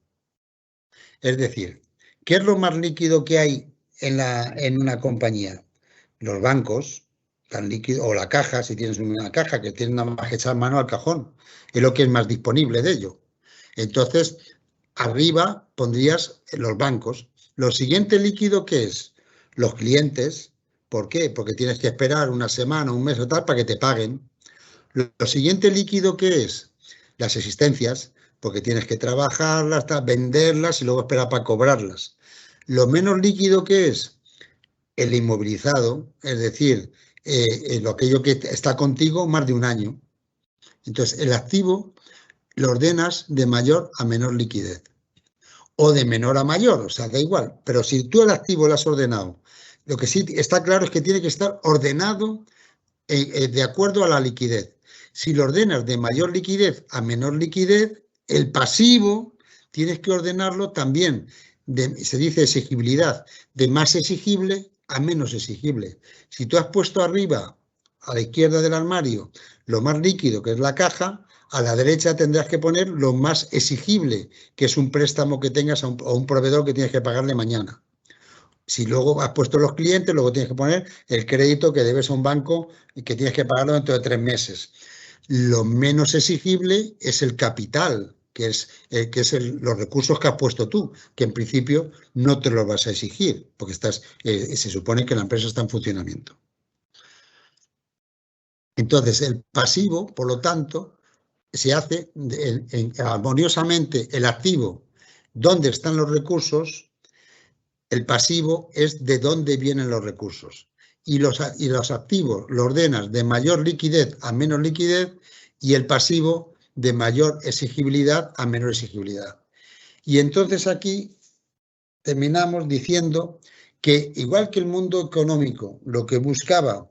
Es decir, ¿qué es lo más líquido que hay en una compañía? Los bancos, tan líquido, o la caja, si tienes una caja que tienes nada más que echar mano al cajón, es lo que es más disponible de ello. Entonces, arriba pondrías los bancos. Lo siguiente líquido, ¿qué es? Los clientes. ¿Por qué? Porque tienes que esperar una semana, un mes o tal para que te paguen. Lo siguiente líquido, ¿qué es? Las existencias, porque tienes que trabajarlas, venderlas y luego esperar para cobrarlas. Lo menos líquido, ¿qué es? El inmovilizado, es decir, aquello que está contigo más de un año. Entonces, el activo lo ordenas de mayor a menor liquidez o de menor a mayor, o sea, da igual. Pero si tú el activo lo has ordenado, lo que sí está claro es que tiene que estar ordenado de acuerdo a la liquidez. Si lo ordenas de mayor liquidez a menor liquidez, el pasivo tienes que ordenarlo también, se dice exigibilidad, de más exigible a menos exigible. Si tú has puesto arriba, a la izquierda del armario, lo más líquido, que es la caja, a la derecha tendrás que poner lo más exigible, que es un préstamo que tengas o un proveedor que tienes que pagarle mañana. Si luego has puesto los clientes, luego tienes que poner el crédito que debes a un banco y que tienes que pagarlo dentro de 3 meses. Lo menos exigible es el capital, que es los recursos que has puesto tú, que en principio no te los vas a exigir, porque se supone que la empresa está en funcionamiento. Entonces, el pasivo, por lo tanto, se hace armoniosamente el activo, dónde están los recursos. El pasivo es de dónde vienen los recursos. Y los activos lo ordenas de mayor liquidez a menos liquidez y el pasivo de mayor exigibilidad a menor exigibilidad. Y entonces aquí terminamos diciendo que igual que el mundo económico lo que buscaba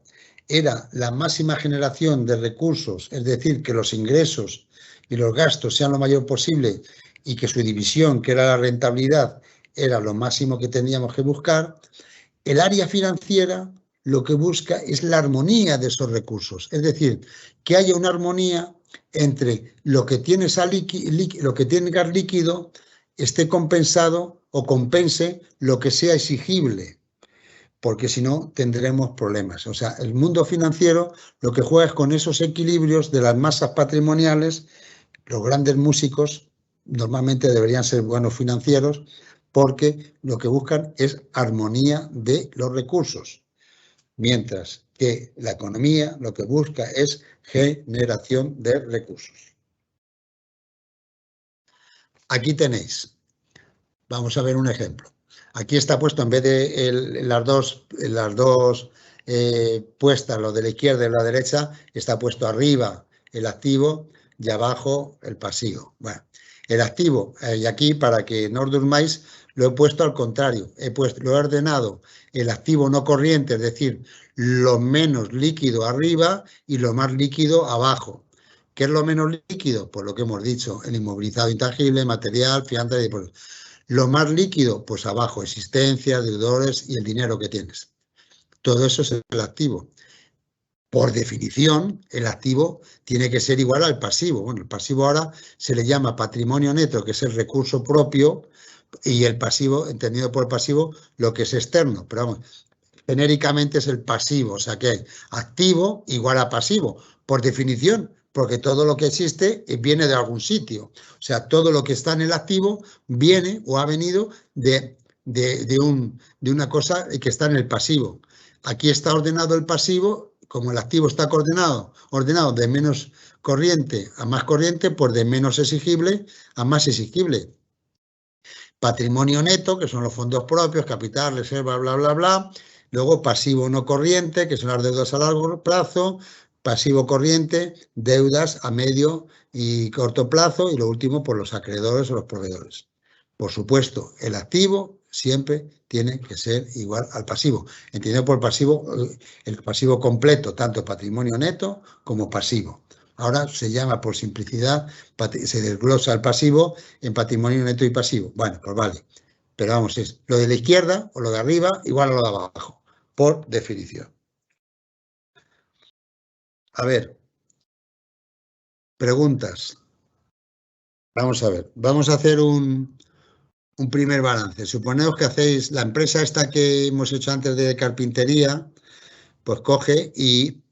era la máxima generación de recursos, es decir, que los ingresos y los gastos sean lo mayor posible y que su división, que era la rentabilidad, era lo máximo que teníamos que buscar, el área financiera lo que busca es la armonía de esos recursos, es decir, que haya una armonía entre lo que tienes líquido esté compensado o compense lo que sea exigible, porque si no tendremos problemas. O sea, el mundo financiero lo que juega es con esos equilibrios de las masas patrimoniales. Los grandes músicos normalmente deberían ser buenos financieros porque lo que buscan es armonía de los recursos, mientras que la economía lo que busca es generación de recursos. Aquí tenéis, vamos a ver un ejemplo. Aquí está puesto, en vez de las dos puestas, lo de la izquierda y la derecha, está puesto arriba el activo y abajo el pasivo. Bueno, el activo, y aquí para que no os durmáis, lo he puesto al contrario, lo he ordenado el activo no corriente, es decir, lo menos líquido arriba y lo más líquido abajo. ¿Qué es lo menos líquido? Pues lo que hemos dicho, el inmovilizado intangible, material, fianza y depósito. Lo más líquido, pues abajo, existencias, deudores y el dinero que tienes. Todo eso es el activo. Por definición, el activo tiene que ser igual al pasivo. Bueno, el pasivo ahora se le llama patrimonio neto, que es el recurso propio, y el pasivo, entendido por pasivo, lo que es externo. Pero vamos, genéricamente es el pasivo, o sea que hay activo igual a pasivo, por definición, porque todo lo que existe viene de algún sitio. O sea, todo lo que está en el activo viene o ha venido de una cosa que está en el pasivo. Aquí está ordenado el pasivo. Como el activo está ordenado de menos corriente a más corriente, pues de menos exigible a más exigible. Patrimonio neto, que son los fondos propios, capital, reserva, bla, bla, bla. Luego pasivo no corriente, que son las deudas a largo plazo. Pasivo corriente, deudas a medio y corto plazo. Y lo último, por los acreedores o los proveedores. Por supuesto, el activo siempre tiene que ser igual al pasivo. Entendido por pasivo, el pasivo completo, tanto patrimonio neto como pasivo. Ahora se llama, por simplicidad, se desglosa el pasivo en patrimonio neto y pasivo. Bueno, pues vale. Pero vamos, es lo de la izquierda o lo de arriba igual a lo de abajo, por definición. A ver, preguntas. Vamos a ver, vamos a hacer un primer balance. Suponemos que hacéis la empresa esta que hemos hecho antes de carpintería, pues coge y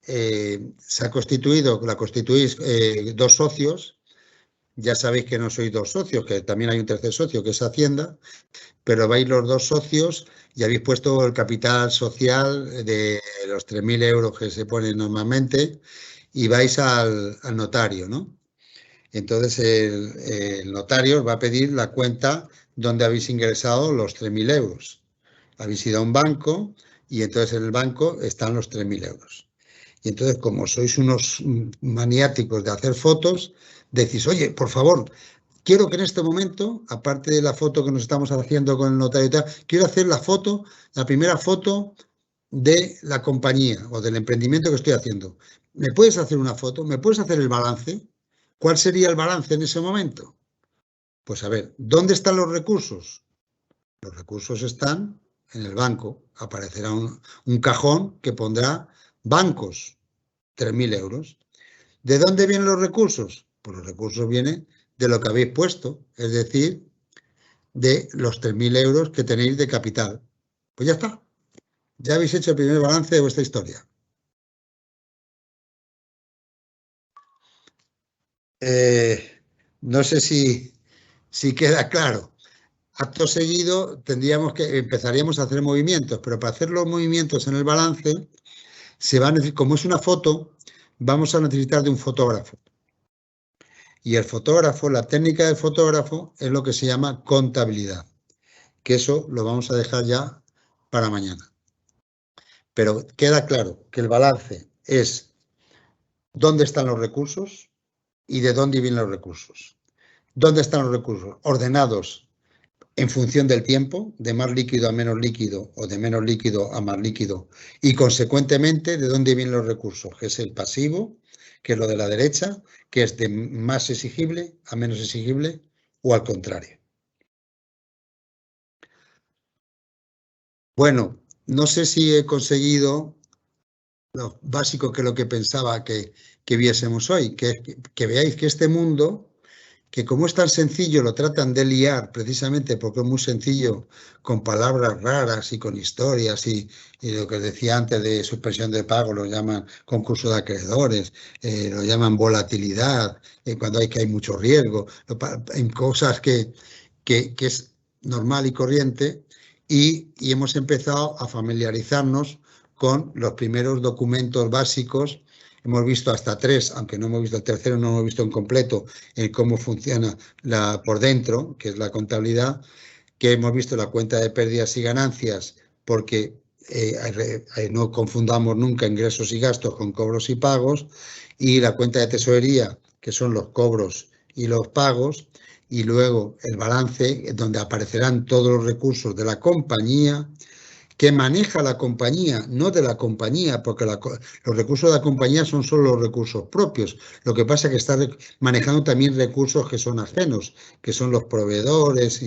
se ha constituido, la constituís dos socios. Ya sabéis que no sois dos socios, que también hay un tercer socio, que es Hacienda, pero vais los dos socios y habéis puesto el capital social de los 3.000 euros que se ponen normalmente y vais al notario, ¿no? Entonces el notario os va a pedir la cuenta donde habéis ingresado los 3.000 euros. Habéis ido a un banco y entonces en el banco están los 3.000 euros. Y entonces, como sois unos maniáticos de hacer fotos, decís, oye, por favor, quiero que en este momento, aparte de la foto que nos estamos haciendo con el notario y tal, quiero hacer la foto, la primera foto de la compañía o del emprendimiento que estoy haciendo. ¿Me puedes hacer una foto? ¿Me puedes hacer el balance? ¿Cuál sería el balance en ese momento? Pues a ver, ¿dónde están los recursos? Los recursos están en el banco. Aparecerá un cajón que pondrá bancos, 3.000 euros. ¿De dónde vienen los recursos? Pues los recursos vienen de lo que habéis puesto, es decir, de los 3.000 euros que tenéis de capital. Pues ya está. Ya habéis hecho el primer balance de vuestra historia. No sé si queda claro. Acto seguido empezaríamos a hacer movimientos, pero para hacer los movimientos en el balance, como es una foto, vamos a necesitar de un fotógrafo. Y el fotógrafo, la técnica del fotógrafo es lo que se llama contabilidad, que eso lo vamos a dejar ya para mañana. Pero queda claro que el balance es dónde están los recursos y de dónde vienen los recursos. ¿Dónde están los recursos? Ordenados en función del tiempo, de más líquido a menos líquido o de menos líquido a más líquido, y consecuentemente de dónde vienen los recursos, que es el pasivo, que es lo de la derecha, que es de más exigible a menos exigible o al contrario. Bueno, no sé si he conseguido lo básico que lo que pensaba que viésemos hoy, que veáis que este mundo, que como es tan sencillo, lo tratan de liar precisamente porque es muy sencillo, con palabras raras y con historias y lo que os decía antes de suspensión de pago, lo llaman concurso de acreedores, lo llaman volatilidad, cuando hay mucho riesgo, en cosas que es normal y corriente, y hemos empezado a familiarizarnos con los primeros documentos básicos. Hemos visto hasta 3, aunque no hemos visto el tercero, no hemos visto en completo en cómo funciona por dentro, que es la contabilidad, que hemos visto la cuenta de pérdidas y ganancias, porque no confundamos nunca ingresos y gastos con cobros y pagos, y la cuenta de tesorería, que son los cobros y los pagos, y luego el balance, donde aparecerán todos los recursos de la compañía, que maneja la compañía, no de la compañía, porque los recursos de la compañía son solo los recursos propios. Lo que pasa es que está manejando también recursos que son ajenos, que son los proveedores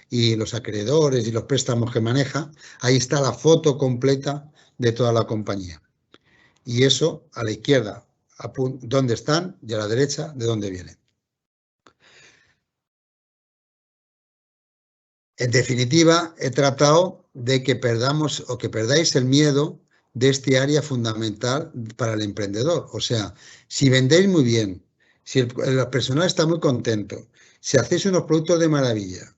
y los acreedores y los préstamos que maneja. Ahí está la foto completa de toda la compañía. Y eso a la izquierda, dónde están, y a la derecha, de dónde vienen. En definitiva, he tratado de que perdamos o que perdáis el miedo de este área fundamental para el emprendedor. O sea, si vendéis muy bien, si el personal está muy contento, si hacéis unos productos de maravilla,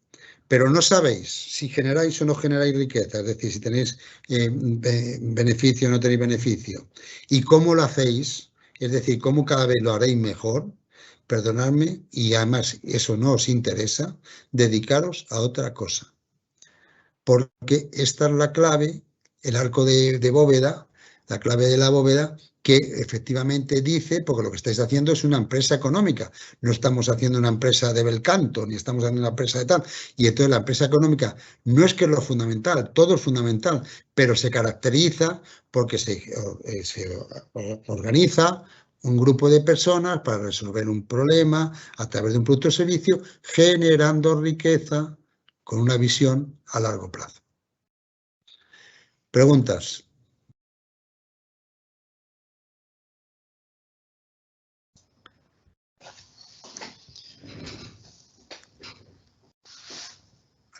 pero no sabéis si generáis o no generáis riqueza, es decir, si tenéis beneficio o no tenéis beneficio, y cómo lo hacéis, es decir, cómo cada vez lo haréis mejor, perdonadme, y además eso no os interesa, dedicaros a otra cosa. Porque esta es la clave, el arco de bóveda, la clave de la bóveda, que efectivamente dice, porque lo que estáis haciendo es una empresa económica, no estamos haciendo una empresa de bel canto, ni estamos haciendo una empresa de tal, y entonces la empresa económica no es que es lo fundamental, todo es fundamental, pero se caracteriza porque se organiza un grupo de personas para resolver un problema a través de un producto o servicio, generando riqueza con una visión a largo plazo. ¿Preguntas?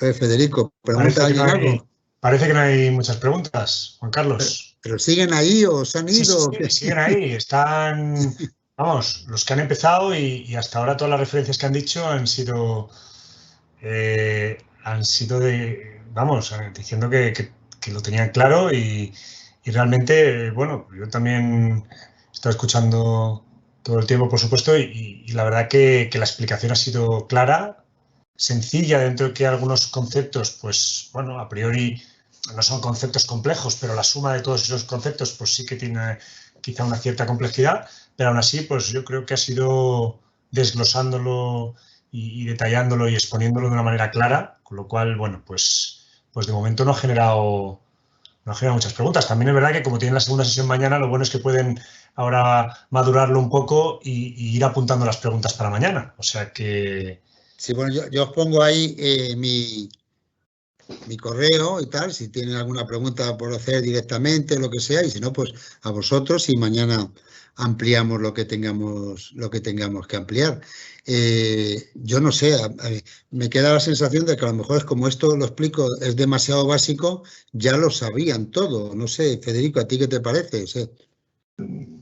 A ver, Federico, ¿pregunta alguien algo?
Parece que no hay muchas preguntas, Juan Carlos.
¿Pero siguen ahí o se han ido?
Sí, siguen ahí. Están, vamos, los que han empezado y hasta ahora todas las referencias que han dicho han sido diciendo que lo tenían claro y realmente, bueno, yo también he estado escuchando todo el tiempo, por supuesto, y la verdad que la explicación ha sido clara, sencilla, dentro de que algunos conceptos, pues, bueno, a priori no son conceptos complejos, pero la suma de todos esos conceptos, pues sí que tiene quizá una cierta complejidad, pero aún así, pues yo creo que ha sido desglosándolo y detallándolo y exponiéndolo de una manera clara, con lo cual, bueno, pues de momento no ha generado muchas preguntas. También es verdad que como tienen la segunda sesión mañana, lo bueno es que pueden ahora madurarlo un poco y ir apuntando las preguntas para mañana. O sea que...
Sí, bueno, yo os pongo ahí mi correo y tal, si tienen alguna pregunta por hacer directamente, lo que sea, y si no, pues a vosotros y mañana ampliamos lo que tengamos que ampliar. Yo no sé, me queda la sensación de que a lo mejor es como esto lo explico, es demasiado básico, ya lo sabían todo. No sé, Federico, ¿a ti qué te parece? Sí.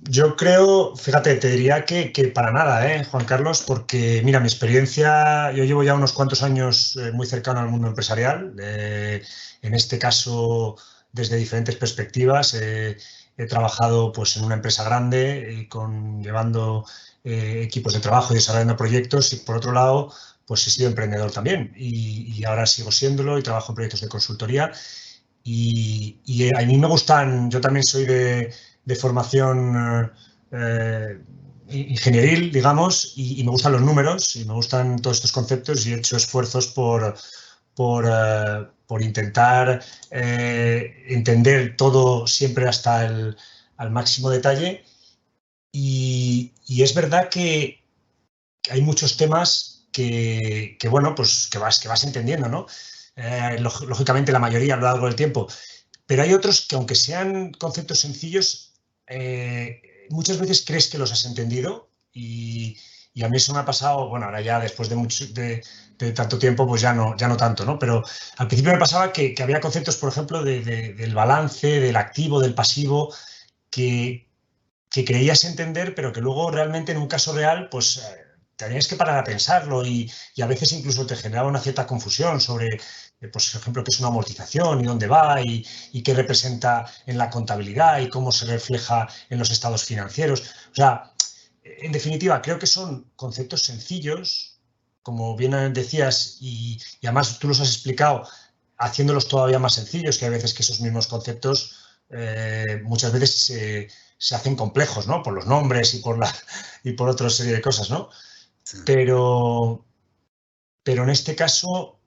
Yo creo, fíjate, te diría que para nada, Juan Carlos, porque mira, mi experiencia, yo llevo ya unos cuantos años muy cercano al mundo empresarial, en este caso desde diferentes perspectivas. He trabajado pues en una empresa grande llevando equipos de trabajo y desarrollando proyectos, y por otro lado pues he sido emprendedor también y ahora sigo siéndolo y trabajo en proyectos de consultoría y a mí me gustan, yo también soy de formación ingenieril, digamos, y me gustan los números y me gustan todos estos conceptos y he hecho esfuerzos por intentar entender todo siempre hasta al máximo detalle y es verdad que hay muchos temas que bueno, pues que vas entendiendo, ¿no? Lógicamente la mayoría a lo largo del tiempo, pero hay otros que aunque sean conceptos sencillos, muchas veces crees que los has entendido y a mí eso me ha pasado, bueno, ahora ya después de tanto tiempo, pues ya no tanto, ¿no? Pero al principio me pasaba que había conceptos, por ejemplo, del balance, del activo, del pasivo, que creías entender, pero que luego realmente en un caso real, pues tenías que parar a pensarlo y a veces incluso te generaba una cierta confusión sobre, pues, por ejemplo, qué es una amortización y dónde va y qué representa en la contabilidad y cómo se refleja en los estados financieros. O sea, en definitiva, creo que son conceptos sencillos, como bien decías, y además tú los has explicado haciéndolos todavía más sencillos, que hay veces que esos mismos conceptos muchas veces se hacen complejos, ¿no? Por los nombres y por otra serie de cosas, ¿no?
Sí.
Pero en este caso,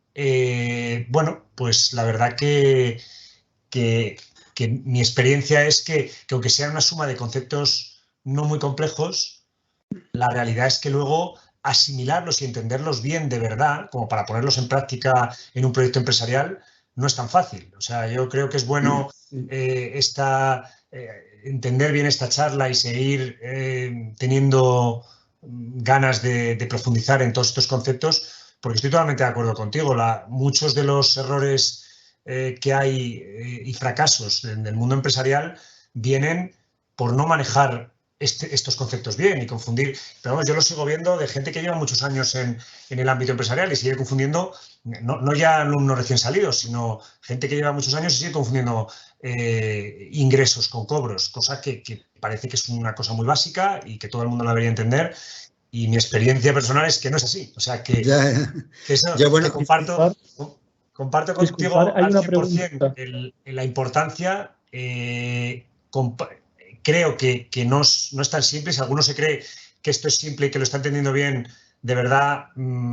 bueno, pues la verdad que mi experiencia es que aunque sea una suma de conceptos no muy complejos, la realidad es que luego asimilarlos y entenderlos bien de verdad, como para ponerlos en práctica en un proyecto empresarial, no es tan fácil. O sea, yo creo que es bueno entender bien esta charla y seguir teniendo ganas de profundizar en todos estos conceptos, porque estoy totalmente de acuerdo contigo. Muchos de los errores que hay y fracasos en el mundo empresarial vienen por no manejar estos conceptos bien y confundir. Pero vamos, yo lo sigo viendo de gente que lleva muchos años en el ámbito empresarial y sigue confundiendo, no ya alumnos recién salidos, sino gente que lleva muchos años y sigue confundiendo ingresos con cobros, cosa que parece que es una cosa muy básica y que todo el mundo la debería entender. Y mi experiencia personal es que no es así. O sea, que eso
ya, bueno,
comparto contigo
hay
al
una
100% la importancia. Creo que no es tan simple. Si alguno se cree que esto es simple y que lo está entendiendo bien, de verdad,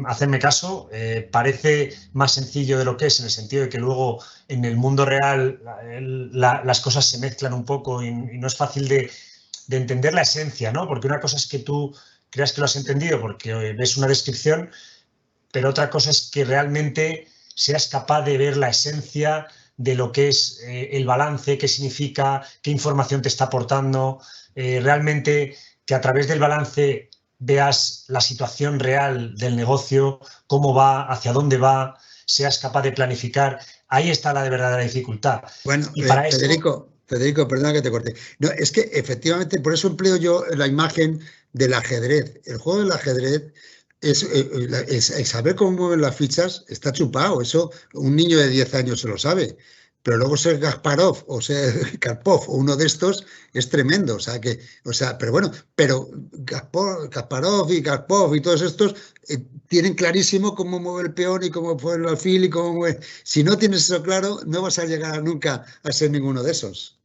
hacedme caso. Parece más sencillo de lo que es, en el sentido de que luego en el mundo real las cosas se mezclan un poco y no es fácil de entender la esencia, ¿no? Porque una cosa es que tú creas que lo has entendido porque ves una descripción, pero otra cosa es que realmente seas capaz de ver la esencia de lo que es el balance, qué significa, qué información te está aportando, realmente que a través del balance veas la situación real del negocio, cómo va, hacia dónde va, seas capaz de planificar. Ahí está la de verdadera dificultad.
Bueno,
y para
Federico, perdona que te corte. No, es que efectivamente, por eso empleo yo la imagen del ajedrez. El juego del ajedrez es el saber cómo mueven las fichas está chupado. Eso un niño de 10 años se lo sabe. Pero luego ser Kasparov o ser Karpov o uno de estos es tremendo. Pero bueno, pero Kasparov y Karpov y todos estos tienen clarísimo cómo mueve el peón y cómo mueve el alfil y cómo mueve. Si no tienes eso claro, no vas a llegar nunca a ser ninguno de esos.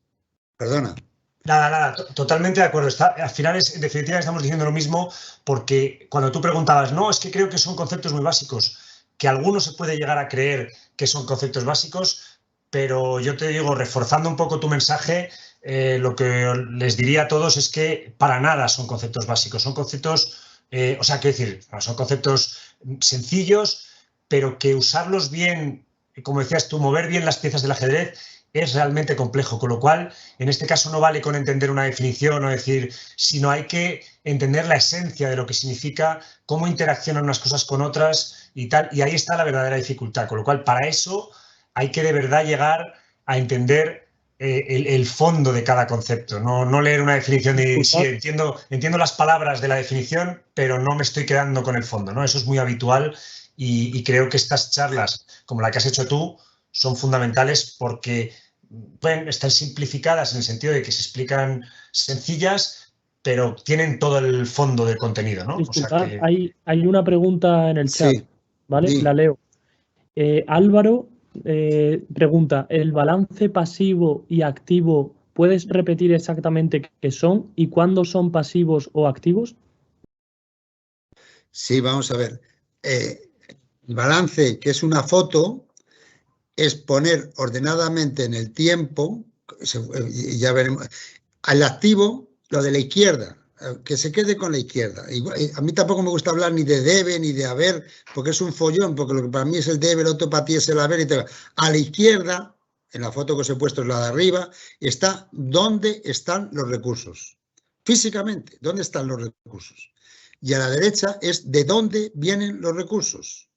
Perdona.
Nada, totalmente de acuerdo. Al final, en definitiva, estamos diciendo lo mismo, porque cuando tú preguntabas, no, es que creo que son conceptos muy básicos, que alguno se puede llegar a creer que son conceptos básicos, pero yo te digo, reforzando un poco tu mensaje, lo que les diría a todos es que para nada son conceptos básicos, son conceptos, quiero decir, son conceptos sencillos, pero que usarlos bien, como decías tú, mover bien las piezas del ajedrez es realmente complejo, con lo cual, en este caso no vale con entender una definición o decir, sino hay que entender la esencia de lo que significa, cómo interaccionan unas cosas con otras y tal, y ahí está la verdadera dificultad, con lo cual, para eso hay que de verdad llegar a entender el fondo de cada concepto, no leer una definición y sí, entiendo las palabras de la definición, pero no me estoy quedando con el fondo, ¿no? Eso es muy habitual y creo que estas charlas, como la que has hecho tú, son fundamentales porque pueden estar simplificadas en el sentido de que se explican sencillas, pero tienen todo el fondo del contenido, ¿no?
Disculpad, hay una pregunta en el chat,
Sí,
¿vale? La leo. Álvaro pregunta, ¿el balance pasivo y activo puedes repetir exactamente qué son y cuándo son pasivos o activos?
Sí, vamos a ver. El balance, que es una foto, es poner ordenadamente en el tiempo, ya veremos, al activo, lo de la izquierda, que se quede con la izquierda. A mí tampoco me gusta hablar ni de debe ni de haber, porque es un follón, porque lo que para mí es el debe, el otro para ti es el haber. Y tal. A la izquierda, en la foto que os he puesto es la de arriba, está dónde están los recursos. Físicamente, ¿dónde están los recursos? Y a la derecha es de dónde vienen los recursos.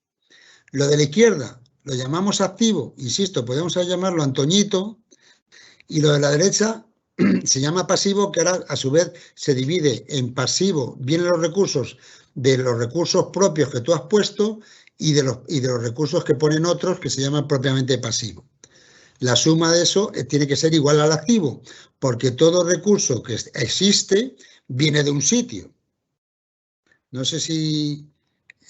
Lo de la izquierda lo llamamos activo, insisto, podemos llamarlo Antoñito, y lo de la derecha se llama pasivo, que ahora a su vez se divide en pasivo, vienen los recursos de los recursos propios que tú has puesto y de los recursos que ponen otros que se llaman propiamente pasivo. La suma de eso tiene que ser igual al activo, porque todo recurso que existe viene de un sitio. No sé si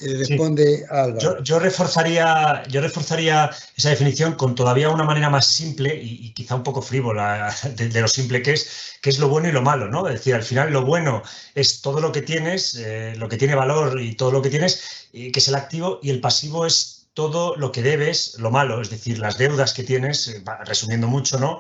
responde Álvaro.
Yo reforzaría esa definición con todavía una manera más simple y quizá un poco frívola de lo simple que es lo bueno y lo malo, ¿no? Es decir, al final lo bueno es todo lo que tienes, lo que tiene valor y todo lo que tienes, que es el activo, y el pasivo es todo lo que debes, lo malo, es decir, las deudas que tienes, resumiendo mucho, ¿no?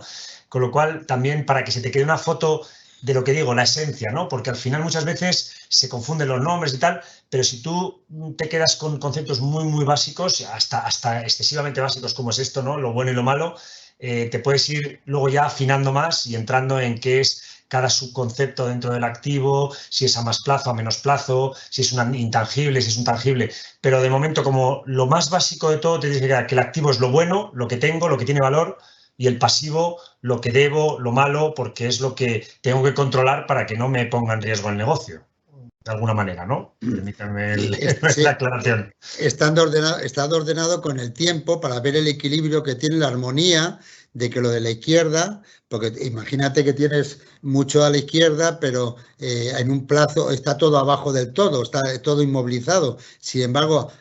Con lo cual, también para que se te quede una foto de lo que digo, la esencia, ¿no? Porque al final muchas veces se confunden los nombres y tal, pero si tú te quedas con conceptos muy, muy básicos, hasta excesivamente básicos como es esto, ¿no? Lo bueno y lo malo, te puedes ir luego ya afinando más y entrando en qué es cada subconcepto dentro del activo, si es a más plazo, a menos plazo, si es un intangible, si es un tangible. Pero de momento, como lo más básico de todo, te diría que el activo es lo bueno, lo que tengo, lo que tiene valor, y el pasivo, lo que debo, lo malo, porque es lo que tengo que controlar para que no me ponga en riesgo el negocio, de alguna manera, ¿no? Permítanme la aclaración.
Está ordenado con el tiempo para ver el equilibrio que tiene, la armonía de que lo de la izquierda, porque imagínate que tienes mucho a la izquierda, pero en un plazo está todo abajo del todo, está todo inmovilizado. Sin embargo,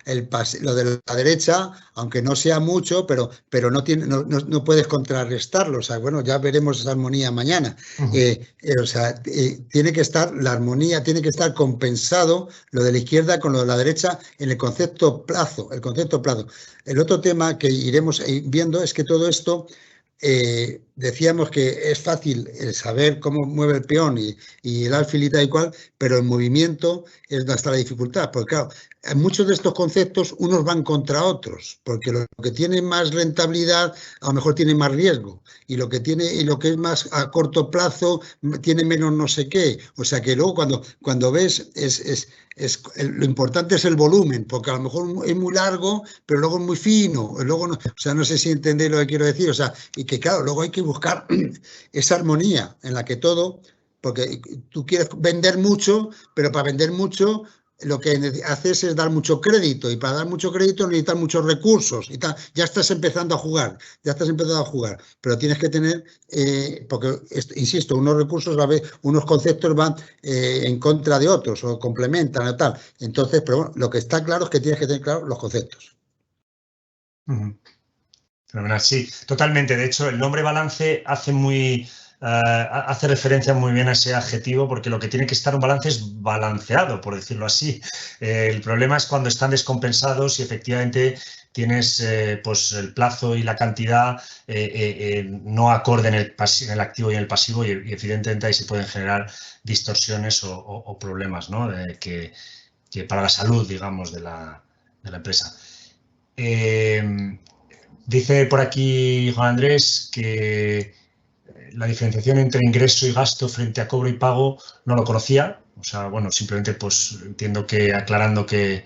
lo de la derecha, aunque no sea mucho, pero no puedes contrarrestarlo. O sea, bueno, ya veremos esa armonía mañana. Tiene que estar la armonía, tiene que estar compensado lo de la izquierda con lo de la derecha en el concepto plazo. El otro tema que iremos viendo es que todo esto, decíamos que es fácil saber cómo mueve el peón y el alfil y tal y cual, pero el movimiento es donde está la dificultad, porque claro, en muchos de estos conceptos unos van contra otros, porque lo que tiene más rentabilidad a lo mejor tiene más riesgo, y lo que es más a corto plazo tiene menos no sé qué. O sea que luego cuando ves lo importante es el volumen, porque a lo mejor es muy largo, pero luego es muy fino, luego no sé si entendéis lo que quiero decir, o sea, y que claro, luego hay que buscar esa armonía en la que todo, porque tú quieres vender mucho, pero para vender mucho lo que haces es dar mucho crédito, y para dar mucho crédito necesitas muchos recursos y tal. Ya estás empezando a jugar, pero tienes que tener, porque, insisto, unos recursos, unos conceptos van en contra de otros o complementan o tal. Entonces, pero bueno, lo que está claro es que tienes que tener claros los conceptos.
Fenomenal, sí, totalmente. De hecho, el nombre balance hace referencia muy bien a ese adjetivo, porque lo que tiene que estar un balance es balanceado, por decirlo así. El problema es cuando están descompensados y efectivamente tienes pues el plazo y la cantidad no acorde en el activo y en el pasivo, y evidentemente ahí se pueden generar distorsiones o problemas, ¿no? que para la salud, digamos, de la empresa. Dice por aquí Juan Andrés que la diferenciación entre ingreso y gasto frente a cobro y pago no lo conocía. O sea, bueno, simplemente pues entiendo que aclarando que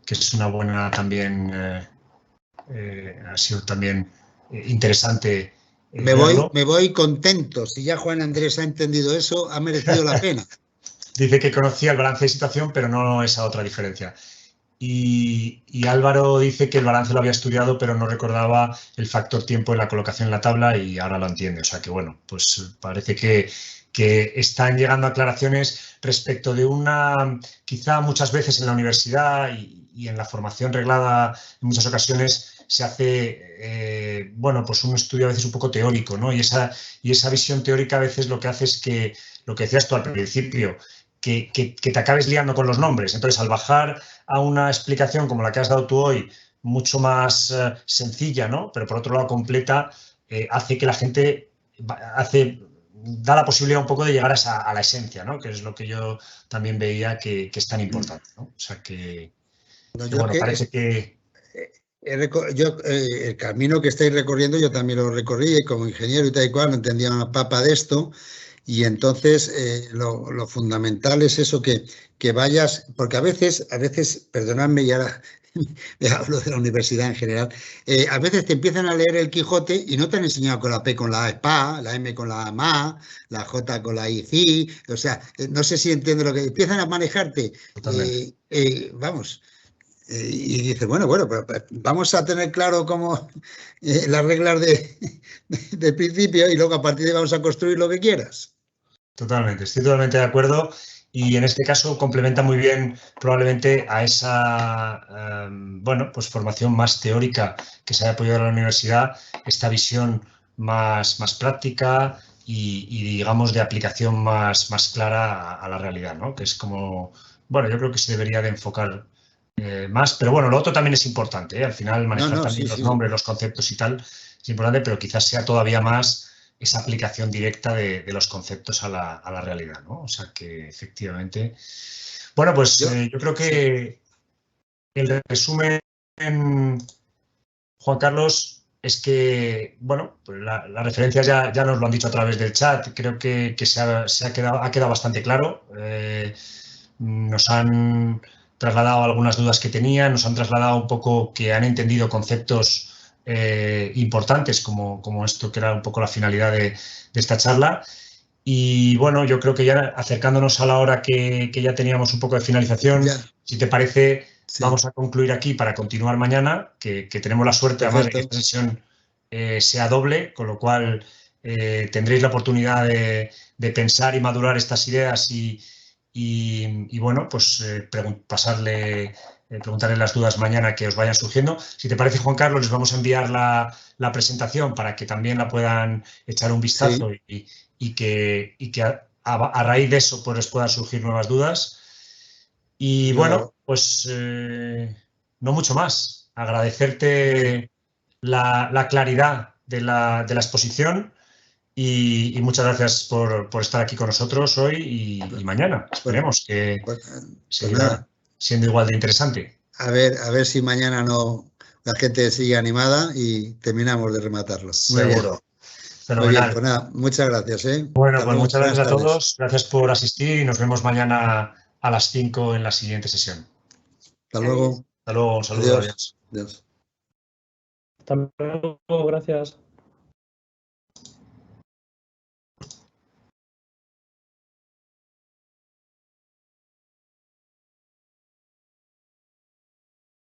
es una buena también, ha sido también interesante.
Me voy contento. Si ya Juan Andrés ha entendido eso, ha merecido la pena.
Dice que conocía el balance de situación, pero no esa otra diferencia. Y Álvaro dice que el balance lo había estudiado, pero no recordaba el factor tiempo en la colocación en la tabla, y ahora lo entiende. O sea que, bueno, pues parece que están llegando aclaraciones respecto de quizá muchas veces en la universidad y en la formación reglada, en muchas ocasiones se hace, bueno, pues un estudio a veces un poco teórico, ¿no? Y esa visión teórica a veces lo que hace es que, lo que decías tú al principio, que te acabes liando con los nombres. Entonces, al bajar a una explicación como la que has dado tú hoy, mucho más sencilla, ¿no? Pero por otro lado completa, hace que la gente da la posibilidad un poco de llegar a la esencia, ¿no? Que es lo que yo también veía que es tan importante, ¿no? O sea que bueno, parece que...
el camino que estáis recorriendo yo también lo recorrí, como ingeniero y tal y cual, no entendía una papa de esto. Y entonces lo fundamental es eso, que vayas, porque a veces, perdonadme, y ahora hablo de la universidad en general, a veces te empiezan a leer el Quijote y no te han enseñado con la P con la A spa, la M con la ma, la J con la I, o sea, no sé si entiendo lo que... Empiezan a manejarte, vamos... y dices, bueno, pero vamos a tener claro cómo las reglas del principio, y luego a partir de ahí vamos a construir lo que quieras.
Totalmente, estoy totalmente de acuerdo. y en este caso complementa muy bien probablemente a esa bueno, pues formación más teórica que se ha apoyado en la universidad, esta visión más práctica y digamos de aplicación más clara a la realidad, ¿no? Que es como, bueno, yo creo que se debería de enfocar más, pero bueno, lo otro también es importante, ¿eh? Al final manejar también los nombres, los conceptos y tal es importante, pero quizás sea todavía más esa aplicación directa de los conceptos a la realidad, ¿no? O sea que efectivamente... Bueno, pues yo creo que el resumen, Juan Carlos, es que, bueno, pues las referencias ya nos lo han dicho a través del chat, creo que ha quedado bastante claro. Nos han trasladado algunas dudas que tenían, nos han trasladado un poco que han entendido conceptos importantes como esto que era un poco la finalidad de esta charla. Y bueno, yo creo que ya acercándonos a la hora que ya teníamos un poco de finalización, si te parece, vamos a concluir aquí para continuar mañana, que tenemos la suerte además de que esta sesión sea doble, con lo cual tendréis la oportunidad de pensar y madurar estas ideas y bueno, pues preguntarle las dudas mañana que os vayan surgiendo. Si te parece, Juan Carlos, les vamos a enviar la presentación para que también la puedan echar un vistazo y que a raíz de eso pues les puedan surgir nuevas dudas. Y bueno, pues no mucho más. Agradecerte la claridad de la exposición y muchas gracias por estar aquí con nosotros hoy y mañana. Esperemos que siga siendo igual de interesante.
A ver si mañana la gente sigue animada y terminamos de rematarlo.
Seguro.
Muy bien, pues nada, muchas gracias.
Bueno, pues muchas gracias a todos. Gracias por asistir y nos vemos mañana a las 5 en la siguiente sesión.
Hasta luego.
Hasta luego. Un saludo.
Adiós.
Hasta luego. Gracias.